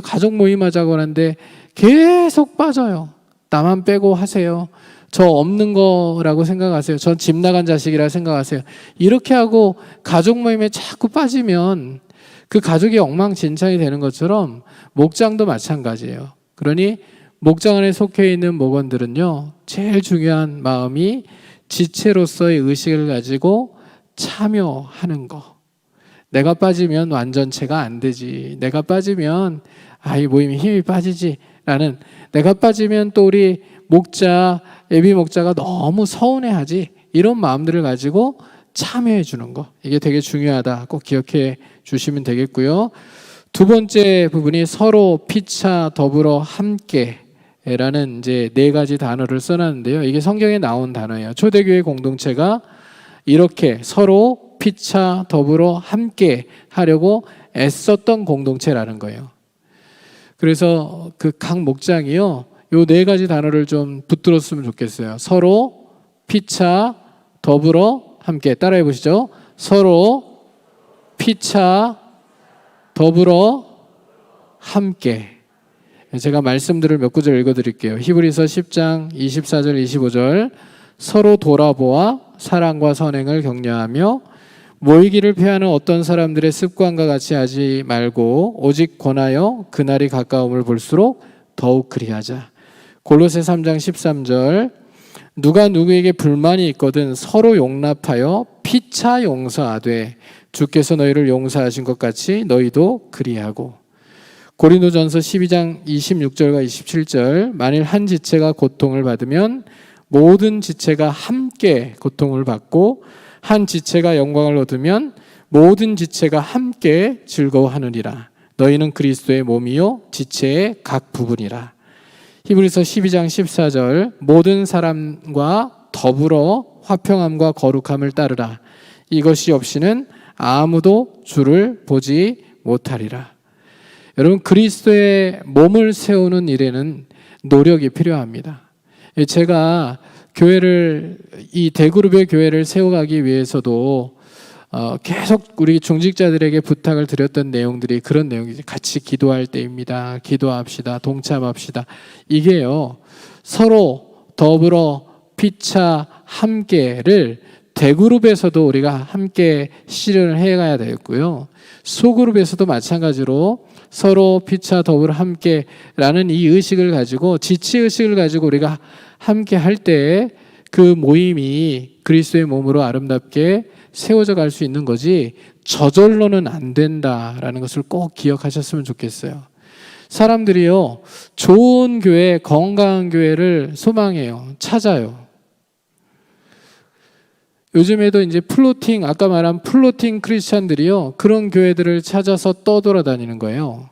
가족 모임하자고 하는데 계속 빠져요. 나만 빼고 하세요. 저 없는 거라고 생각하세요. 전 집 나간 자식이라 생각하세요. 이렇게 하고 가족 모임에 자꾸 빠지면 그 가족이 엉망진창이 되는 것처럼 목장도 마찬가지예요. 그러니 목장 안에 속해 있는 목원들은요, 제일 중요한 마음이 지체로서의 의식을 가지고 참여하는 거. 내가 빠지면 완전체가 안 되지. 내가 빠지면 이 모임에 힘이 빠지지. 라는, 내가 빠지면 또 우리 목자, 예비 목자가 너무 서운해하지. 이런 마음들을 가지고 참여해 주는 거. 이게 되게 중요하다. 꼭 기억해 주시면 되겠고요. 두 번째 부분이 서로 피차 더불어 함께라는 이제 네 가지 단어를 써놨는데요. 이게 성경에 나온 단어예요. 초대교회 공동체가 이렇게 서로 피차 더불어 함께 하려고 애썼던 공동체라는 거예요. 그래서 그 각 목장이요, 요 네 가지 단어를 좀 붙들었으면 좋겠어요. 서로 피차 더불어 함께. 따라해 보시죠. 서로 피차 더불어 함께. 제가 말씀들을 몇 구절 읽어드릴게요. 히브리서 10장 24절 25절. 서로 돌아보아 사랑과 선행을 격려하며 모이기를 피하는 어떤 사람들의 습관과 같이 하지 말고 오직 권하여 그날이 가까움을 볼수록 더욱 그리하자. 골로새 3장 13절. 누가 누구에게 불만이 있거든 서로 용납하여 피차 용서하되 주께서 너희를 용서하신 것 같이 너희도 그리하고. 고린도전서 12장 26절과 27절, 만일 한 지체가 고통을 받으면 모든 지체가 함께 고통을 받고 한 지체가 영광을 얻으면 모든 지체가 함께 즐거워하느니라. 너희는 그리스도의 몸이요 지체의 각 부분이라. 히브리서 12장 14절, 모든 사람과 더불어 화평함과 거룩함을 따르라. 이것이 없이는 아무도 주를 보지 못하리라. 여러분, 그리스도의 몸을 세우는 일에는 노력이 필요합니다. 제가 교회를, 이 대그룹의 교회를 세워가기 위해서도 계속 우리 중직자들에게 부탁을 드렸던 내용들이 그런 내용이죠. 같이 기도할 때입니다. 기도합시다. 동참합시다. 이게요, 서로 더불어 피차 함께를 대그룹에서도 우리가 함께 실현을 해가야 되겠고요. 소그룹에서도 마찬가지로 서로 피차 더불어 함께라는 이 의식을 가지고, 지체의식을 가지고 우리가 함께 할 때 그 모임이 그리스도의 몸으로 아름답게 세워져 갈 수 있는 거지, 저절로는 안 된다라는 것을 꼭 기억하셨으면 좋겠어요. 사람들이요, 좋은 교회, 건강한 교회를 소망해요. 찾아요. 요즘에도 이제 플로팅, 아까 말한 플로팅 크리스찬들이요, 그런 교회들을 찾아서 떠돌아다니는 거예요.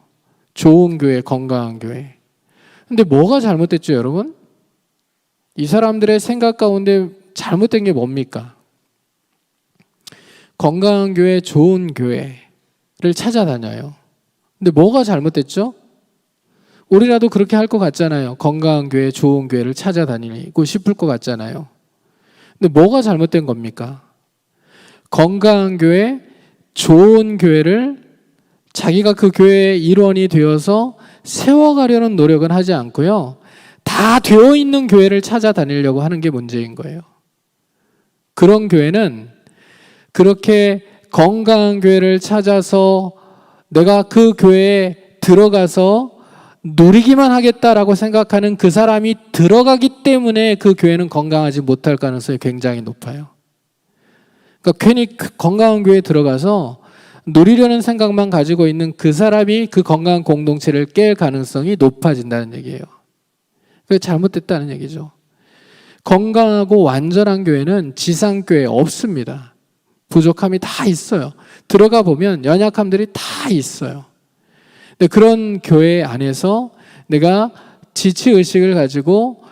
좋은 교회, 건강한 교회. 근데 뭐가 잘못됐죠, 여러분? 이 사람들의 생각 가운데 잘못된 게 뭡니까? 건강한 교회, 좋은 교회를 찾아다녀요. 근데 뭐가 잘못됐죠? 우리라도 그렇게 할 것 같잖아요. 건강한 교회, 좋은 교회를 찾아다니고 싶을 것 같잖아요. 근데 뭐가 잘못된 겁니까? 건강한 교회, 좋은 교회를 자기가 그 교회의 일원이 되어서 세워가려는 노력은 하지 않고요, 다 되어 있는 교회를 찾아다니려고 하는 게 문제인 거예요. 그런 교회는, 그렇게 건강한 교회를 찾아서 내가 그 교회에 들어가서 누리기만 하겠다라고 생각하는 그 사람이 들어가기 때문에 그 교회는 건강하지 못할 가능성이 굉장히 높아요. 그러니까 괜히 건강한 교회에 들어가서 누리려는 생각만 가지고 있는 그 사람이 그 건강한 공동체를 깰 가능성이 높아진다는 얘기예요. 그게 잘못됐다는 얘기죠. 건강하고 완전한 교회는 지상교회 없습니다. 부족함이 다 있어요. 들어가 보면 연약함들이 다 있어요. 근데 그런 교회 안에서 내가 지체의식을 가지고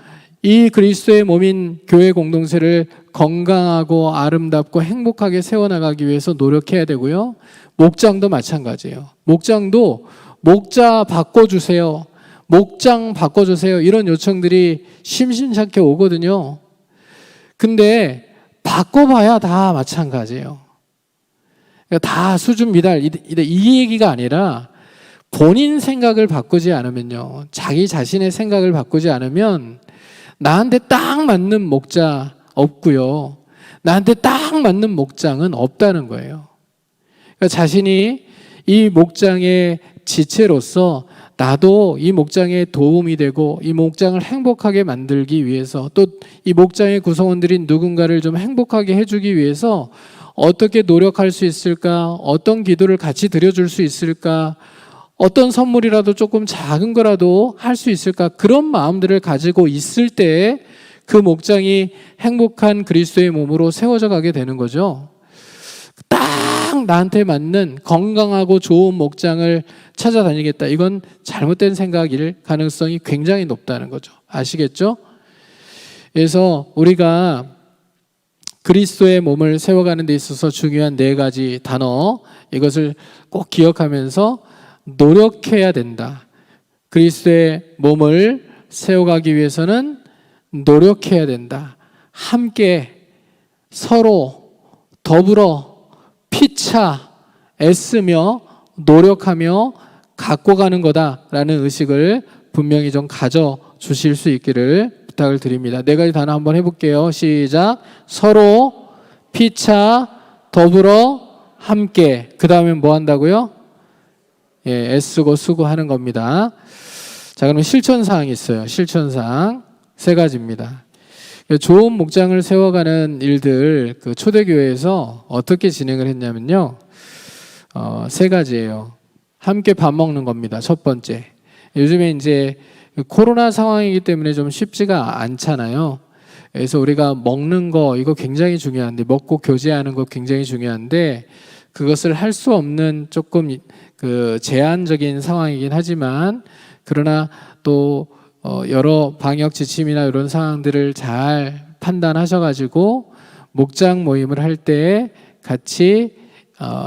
이 그리스도의 몸인 교회 공동체를 건강하고 아름답고 행복하게 세워나가기 위해서 노력해야 되고요. 목장도 마찬가지예요. 목장도 목자 바꿔주세요, 목장 바꿔주세요, 이런 요청들이 심심찮게 오거든요. 근데 바꿔봐야 다 마찬가지예요. 그러니까 다 수준 미달, 이 얘기가 아니라 본인 생각을 바꾸지 않으면요, 자기 자신의 생각을 바꾸지 않으면 나한테 딱 맞는 목자 없고요, 나한테 딱 맞는 목장은 없다는 거예요. 그러니까 자신이 이 목장의 지체로서 나도 이 목장에 도움이 되고 이 목장을 행복하게 만들기 위해서, 또 이 목장의 구성원들인 누군가를 좀 행복하게 해주기 위해서 어떻게 노력할 수 있을까, 어떤 기도를 같이 드려줄 수 있을까, 어떤 선물이라도 조금 작은 거라도 할 수 있을까, 그런 마음들을 가지고 있을 때 그 목장이 행복한 그리스도의 몸으로 세워져 가게 되는 거죠. 딱 나한테 맞는 건강하고 좋은 목장을 찾아다니겠다, 이건 잘못된 생각일 가능성이 굉장히 높다는 거죠. 아시겠죠? 그래서 우리가 그리스도의 몸을 세워가는 데 있어서 중요한 4가지 단어, 이것을 꼭 기억하면서 노력해야 된다. 그리스도의 몸을 세워가기 위해서는 노력해야 된다. 함께 서로 더불어 피차 애쓰며 노력하며 갖고 가는 거다라는 의식을 분명히 좀 가져주실 수 있기를 부탁을 드립니다. 4가지 단어 한번 해볼게요. 시작. 서로 피차 더불어 함께. 그 다음에 뭐 한다고요? 예, 애쓰고 수고하는 겁니다. 자, 그럼 실천사항이 있어요. 실천사항 3가지입니다. 좋은 목장을 세워가는 일들 그 초대교회에서 어떻게 진행을 했냐면요. 세 가지예요. 함께 밥 먹는 겁니다. 첫 번째. 요즘에 이제 코로나 상황이기 때문에 좀 쉽지가 않잖아요. 그래서 우리가 먹는 거 이거 굉장히 중요한데, 먹고 교제하는 거 굉장히 중요한데, 그것을 할 수 없는 조금 그 제한적인 상황이긴 하지만, 그러나 또 여러 방역 지침이나 이런 상황들을 잘 판단하셔가지고 목장 모임을 할 때 같이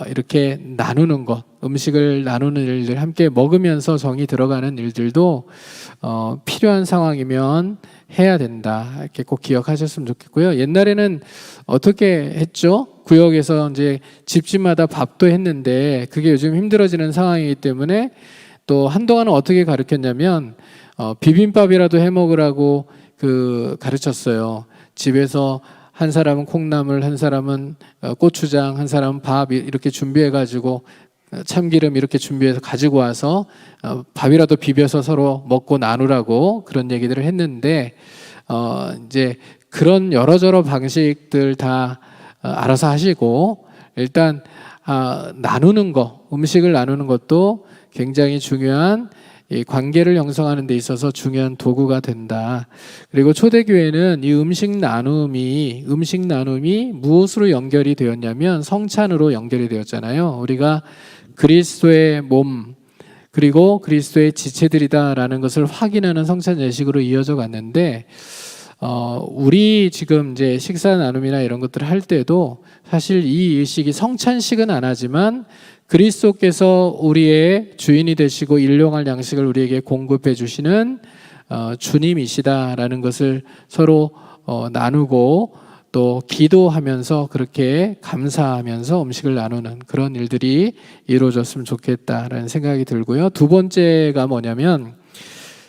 이렇게 나누는 것, 음식을 나누는 일들, 함께 먹으면서 정이 들어가는 일들도 필요한 상황이면 해야 된다. 이렇게 꼭 기억하셨으면 좋겠고요. 옛날에는 어떻게 했죠? 구역에서 이제 집집마다 밥도 했는데 그게 요즘 힘들어지는 상황이기 때문에 또 한동안은 어떻게 가르쳤냐면 비빔밥이라도 해 먹으라고 가르쳤어요. 집에서 한 사람은 콩나물, 한 사람은 고추장, 한 사람은 밥 이렇게 준비해 가지고 참기름 이렇게 준비해서 가지고 와서 밥이라도 비벼서 서로 먹고 나누라고 그런 얘기들을 했는데 이제 그런 여러저러 방식들 다 알아서 하시고 일단 나누는 거, 음식을 나누는 것도 굉장히 중요한 이 관계를 형성하는 데 있어서 중요한 도구가 된다. 그리고 초대교회는 이 음식 나눔이 무엇으로 연결이 되었냐면 성찬으로 연결이 되었잖아요. 우리가 그리스도의 몸 그리고 그리스도의 지체들이다라는 것을 확인하는 성찬 예식으로 이어져 갔는데 우리 지금 이제 식사 나눔이나 이런 것들을 할 때도 사실 이 일식이 성찬식은 안 하지만 그리스도께서 우리의 주인이 되시고 일용할 양식을 우리에게 공급해 주시는 주님이시다라는 것을 서로 나누고 또 기도하면서 그렇게 감사하면서 음식을 나누는 그런 일들이 이루어졌으면 좋겠다라는 생각이 들고요. 두 번째가 뭐냐면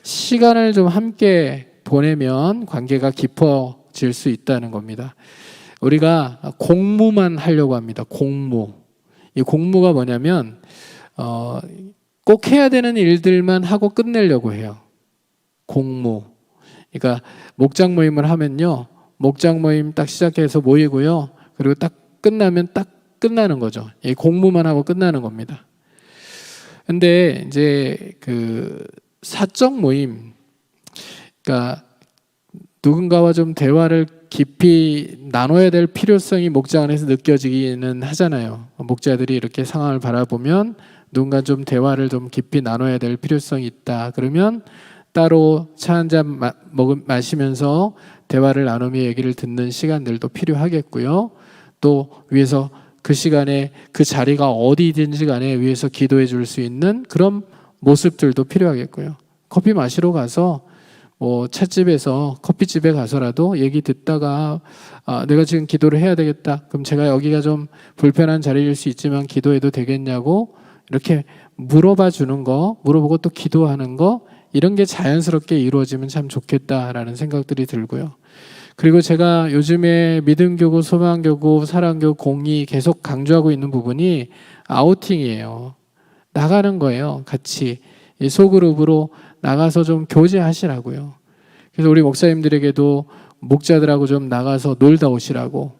시간을 좀 함께 보내면 관계가 깊어질 수 있다는 겁니다. 우리가 공무만 하려고 합니다. 이 공무가 뭐냐면 꼭 해야 되는 일들만 하고 끝내려고 해요. 공무. 그러니까 목장 모임을 하면요. 목장 모임 딱 시작해서 모이고요. 그리고 딱 끝나면 딱 끝나는 거죠. 이 공무만 하고 끝나는 겁니다. 근데 이제 사적 모임, 그러니까 누군가와 좀 대화를 깊이 나눠야 될 필요성이 목장 안에서 느껴지기는 하잖아요. 목자들이 이렇게 상황을 바라보면 누군가 좀 대화를 좀 깊이 나눠야 될 필요성이 있다. 그러면 따로 차 한 잔 마시면서 대화를 나누며 얘기를 듣는 시간들도 필요하겠고요. 또 위에서 그 시간에 그 자리가 어디든지 간에 위에서 기도해 줄 수 있는 그런 모습들도 필요하겠고요. 커피 마시러 가서 찻집에서 커피집에 가서라도 얘기 듣다가 내가 지금 기도를 해야 되겠다. 그럼 제가 여기가 좀 불편한 자리일 수 있지만 기도해도 되겠냐고 이렇게 물어봐 주는 거, 물어보고 또 기도하는 거 이런 게 자연스럽게 이루어지면 참 좋겠다라는 생각들이 들고요. 그리고 제가 요즘에 믿음교구, 소망교구, 사랑교구, 공의 계속 강조하고 있는 부분이 아우팅이에요. 나가는 거예요. 같이 소그룹으로 나가서 좀 교제하시라고요. 그래서 우리 목사님들에게도 목자들하고 좀 나가서 놀다 오시라고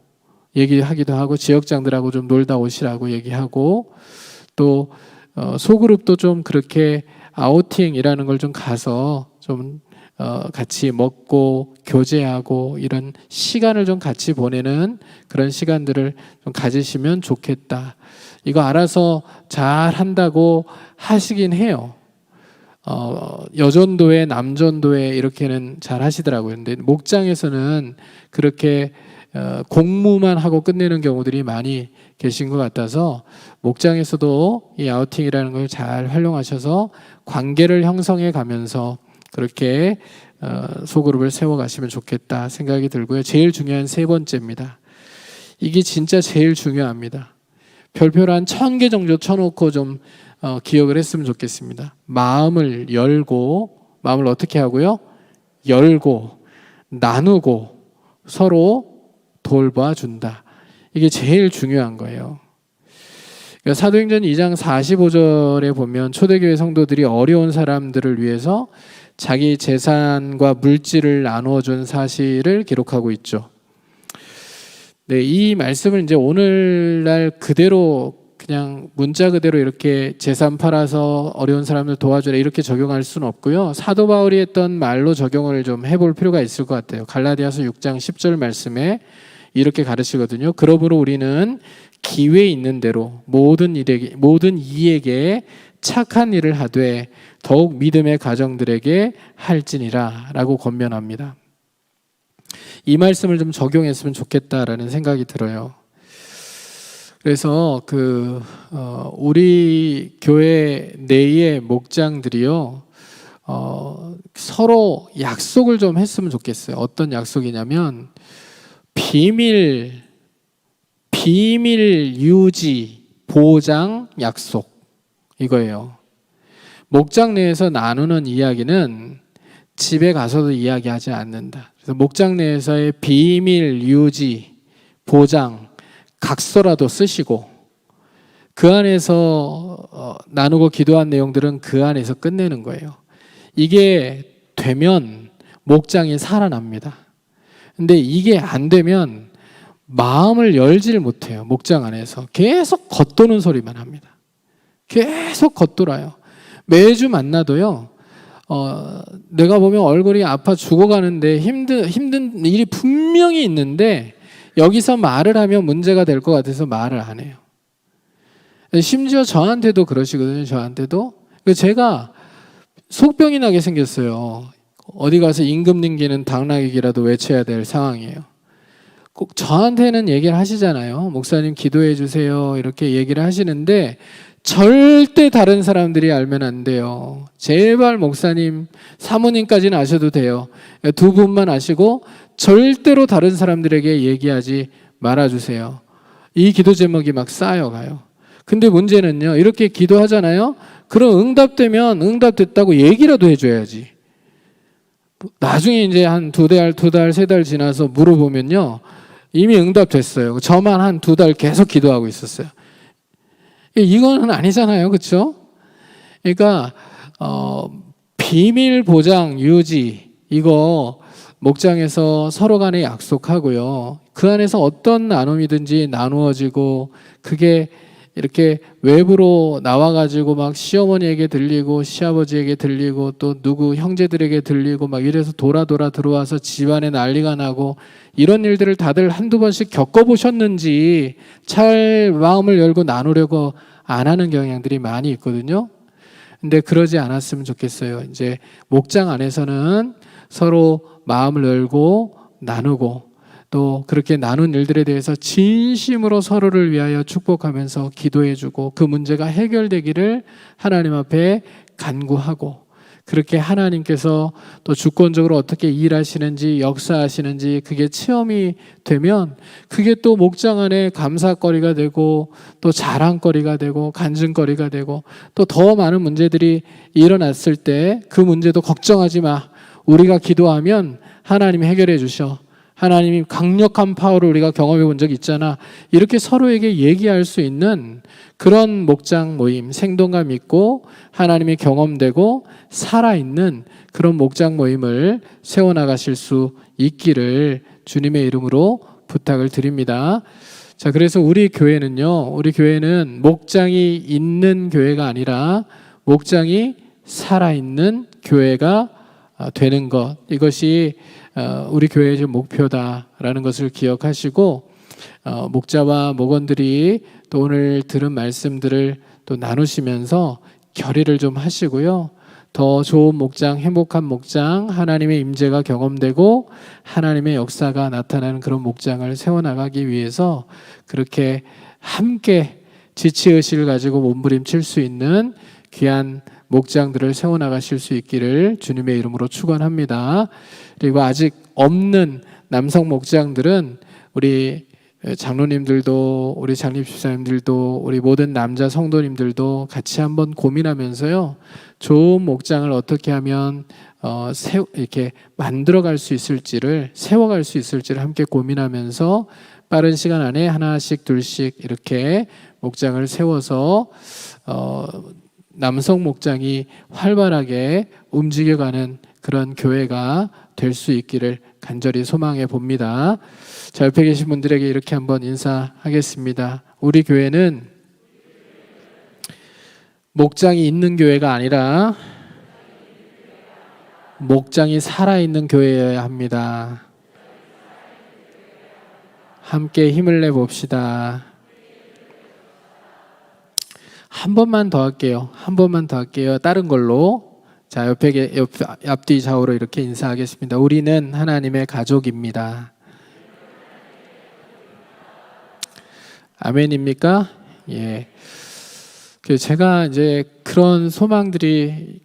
얘기하기도 하고 지역장들하고 좀 놀다 오시라고 얘기하고 또 소그룹도 좀 그렇게 아우팅이라는 걸 좀 가서 좀 같이 먹고 교제하고 이런 시간을 좀 같이 보내는 그런 시간들을 좀 가지시면 좋겠다. 이거 알아서 잘 한다고 하시긴 해요. 여전도회, 남전도회 이렇게는 잘 하시더라고요. 근데 목장에서는 그렇게 공무만 하고 끝내는 경우들이 많이 계신 것 같아서 목장에서도 이 아우팅이라는 걸 잘 활용하셔서 관계를 형성해 가면서 그렇게 소그룹을 세워가시면 좋겠다 생각이 들고요. 제일 중요한 세 번째입니다. 이게 진짜 제일 중요합니다. 별표를 한 1000개 정도 쳐놓고 좀 기억을 했으면 좋겠습니다. 마음을 열고, 마음을 어떻게 하고요? 열고, 나누고, 서로 돌봐준다. 이게 제일 중요한 거예요. 그러니까 사도행전 2장 45절에 보면 초대교회 성도들이 어려운 사람들을 위해서 자기 재산과 물질을 나누어 준 사실을 기록하고 있죠. 네, 이 말씀을 이제 오늘날 그대로 그냥 문자 그대로 이렇게 재산 팔아서 어려운 사람들 도와주라 이렇게 적용할 수는 없고요. 사도 바울이 했던 말로 적용을 좀 해볼 필요가 있을 것 같아요. 갈라디아서 6장 10절 말씀에 이렇게 가르치거든요. 그러므로 우리는 기회 있는 대로 모든 이에게 착한 일을 하되 더욱 믿음의 가정들에게 할지니라 라고 권면합니다. 이 말씀을 좀 적용했으면 좋겠다라는 생각이 들어요. 그래서 우리 교회 내의 목장들이요, 서로 약속을 좀 했으면 좋겠어요. 어떤 약속이냐면 비밀 유지 보장 약속, 이거예요. 목장 내에서 나누는 이야기는 집에 가서도 이야기하지 않는다. 그래서 목장 내에서의 비밀 유지 보장 각서라도 쓰시고 그 안에서 나누고 기도한 내용들은 그 안에서 끝내는 거예요. 이게 되면 목장이 살아납니다. 근데 이게 안 되면 마음을 열지를 못해요. 목장 안에서 계속 겉도는 소리만 합니다. 계속 겉돌아요. 매주 만나도요, 내가 보면 얼굴이 아파 죽어가는데 힘든 일이 분명히 있는데 여기서 말을 하면 문제가 될 것 같아서 말을 안 해요. 심지어 저한테도 그러시거든요. 저한테도. 제가 속병이 나게 생겼어요. 어디 가서 임금 님기는 당나귀기라도 외쳐야 될 상황이에요. 꼭 저한테는 얘기를 하시잖아요. 목사님 기도해 주세요 이렇게 얘기를 하시는데 절대 다른 사람들이 알면 안 돼요. 제발 목사님, 사모님까지는 아셔도 돼요. 두 분만 아시고 절대로 다른 사람들에게 얘기하지 말아주세요. 이 기도 제목이 막 쌓여가요. 근데 문제는요, 이렇게 기도하잖아요. 그럼 응답되면 응답됐다고 얘기라도 해줘야지. 나중에 이제 한 두 달, 세 달 지나서 물어보면요, 이미 응답됐어요. 저만 한 두 달 계속 기도하고 있었어요. 이거는 아니잖아요. 그렇죠? 그러니까 비밀 보장 유지, 이거 목장에서 서로 간에 약속하고요. 그 안에서 어떤 나눔이든지 나누어지고 그게 이렇게 외부로 나와가지고 막 시어머니에게 들리고 시아버지에게 들리고 또 누구 형제들에게 들리고 막 이래서 돌아 들어와서 집안에 난리가 나고 이런 일들을 다들 한두 번씩 겪어보셨는지 잘 마음을 열고 나누려고 안 하는 경향들이 많이 있거든요. 근데 그러지 않았으면 좋겠어요. 이제 목장 안에서는 서로 마음을 열고 나누고 또 그렇게 나눈 일들에 대해서 진심으로 서로를 위하여 축복하면서 기도해주고 그 문제가 해결되기를 하나님 앞에 간구하고, 그렇게 하나님께서 또 주권적으로 어떻게 일하시는지 역사하시는지 그게 체험이 되면 그게 또 목장 안에 감사거리가 되고 또 자랑거리가 되고 간증거리가 되고 또 더 많은 문제들이 일어났을 때 그 문제도 걱정하지 마. 우리가 기도하면 하나님이 해결해 주셔. 하나님이 강력한 파워를 우리가 경험해 본 적이 있잖아. 이렇게 서로에게 얘기할 수 있는 그런 목장 모임, 생동감 있고 하나님이 경험되고 살아있는 그런 목장 모임을 세워나가실 수 있기를 주님의 이름으로 부탁을 드립니다. 자, 그래서 우리 교회는 목장이 있는 교회가 아니라 목장이 살아있는 교회가 되는 것, 이것이 우리 교회의 목표다라는 것을 기억하시고 목자와 목원들이 또 오늘 들은 말씀들을 또 나누시면서 결의를 좀 하시고요. 더 좋은 목장, 행복한 목장, 하나님의 임재가 경험되고 하나님의 역사가 나타나는 그런 목장을 세워나가기 위해서 그렇게 함께 지치의식을 가지고 몸부림칠 수 있는 귀한 목장들을 세워나가실 수 있기를 주님의 이름으로 축원합니다. 그리고 아직 없는 남성 목장들은 우리 장로님들도 우리 장립집사님들도 우리 모든 남자 성도님들도 같이 한번 고민하면서요, 좋은 목장을 어떻게 하면 이렇게 만들어갈 수 있을지를, 세워갈 수 있을지를 함께 고민하면서 빠른 시간 안에 하나씩 둘씩 이렇게 목장을 세워서 남성 목장이 활발하게 움직여가는 그런 교회가 될 수 있기를 간절히 소망해 봅니다. 자, 옆에 계신 분들에게 이렇게 한번 인사하겠습니다. 우리 교회는 목장이 있는 교회가 아니라 목장이 살아있는 교회여야 합니다. 함께 힘을 내봅시다. 한 번만 더 할게요. 한 번만 더 할게요. 다른 걸로. 자, 앞뒤 좌우로 이렇게 인사하겠습니다. 우리는 하나님의 가족입니다. 아멘입니까? 예. 제가 이제 그런 소망들이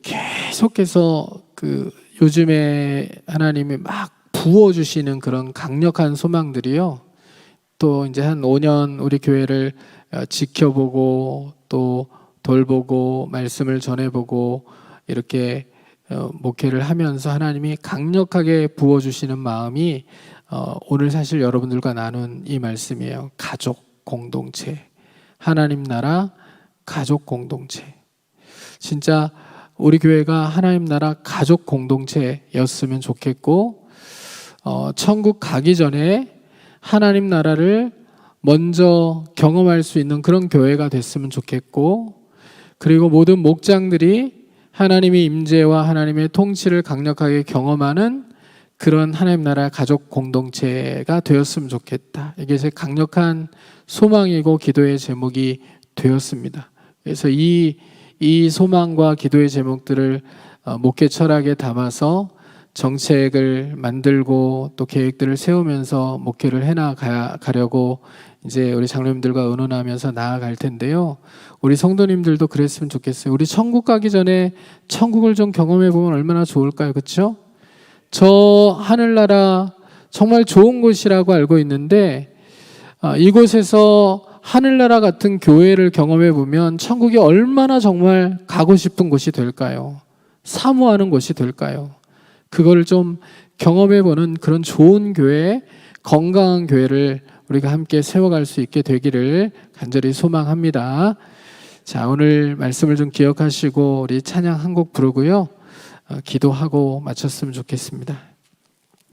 계속해서 요즘에 하나님이 막 부어주시는 그런 강력한 소망들이요. 또 이제 한 5년 우리 교회를 지켜보고 또 돌보고 말씀을 전해보고 이렇게 목회를 하면서 하나님이 강력하게 부어주시는 마음이 오늘 사실 여러분들과 나눈 이 말씀이에요. 가족 공동체, 하나님 나라 가족 공동체. 진짜 우리 교회가 하나님 나라 가족 공동체였으면 좋겠고, 천국 가기 전에 하나님 나라를 먼저 경험할 수 있는 그런 교회가 됐으면 좋겠고, 그리고 모든 목장들이 하나님의 임재와 하나님의 통치를 강력하게 경험하는 그런 하나님 나라 가족 공동체가 되었으면 좋겠다. 이게 제 강력한 소망이고 기도의 제목이 되었습니다. 그래서 이 소망과 기도의 제목들을 목회 철학에 담아서 정책을 만들고 또 계획들을 세우면서 목회를 해나가려고 이제 우리 장로님들과 의논하면서 나아갈 텐데요. 우리 성도님들도 그랬으면 좋겠어요. 우리 천국 가기 전에 천국을 좀 경험해 보면 얼마나 좋을까요? 그렇죠? 저 하늘나라 정말 좋은 곳이라고 알고 있는데 이곳에서 하늘나라 같은 교회를 경험해 보면 천국이 얼마나 정말 가고 싶은 곳이 될까요? 사모하는 곳이 될까요? 그걸 좀 경험해 보는 그런 좋은 교회, 건강한 교회를 우리가 함께 세워갈 수 있게 되기를 간절히 소망합니다. 자, 오늘 말씀을 좀 기억하시고 우리 찬양 한 곡 부르고요. 기도하고 마쳤으면 좋겠습니다.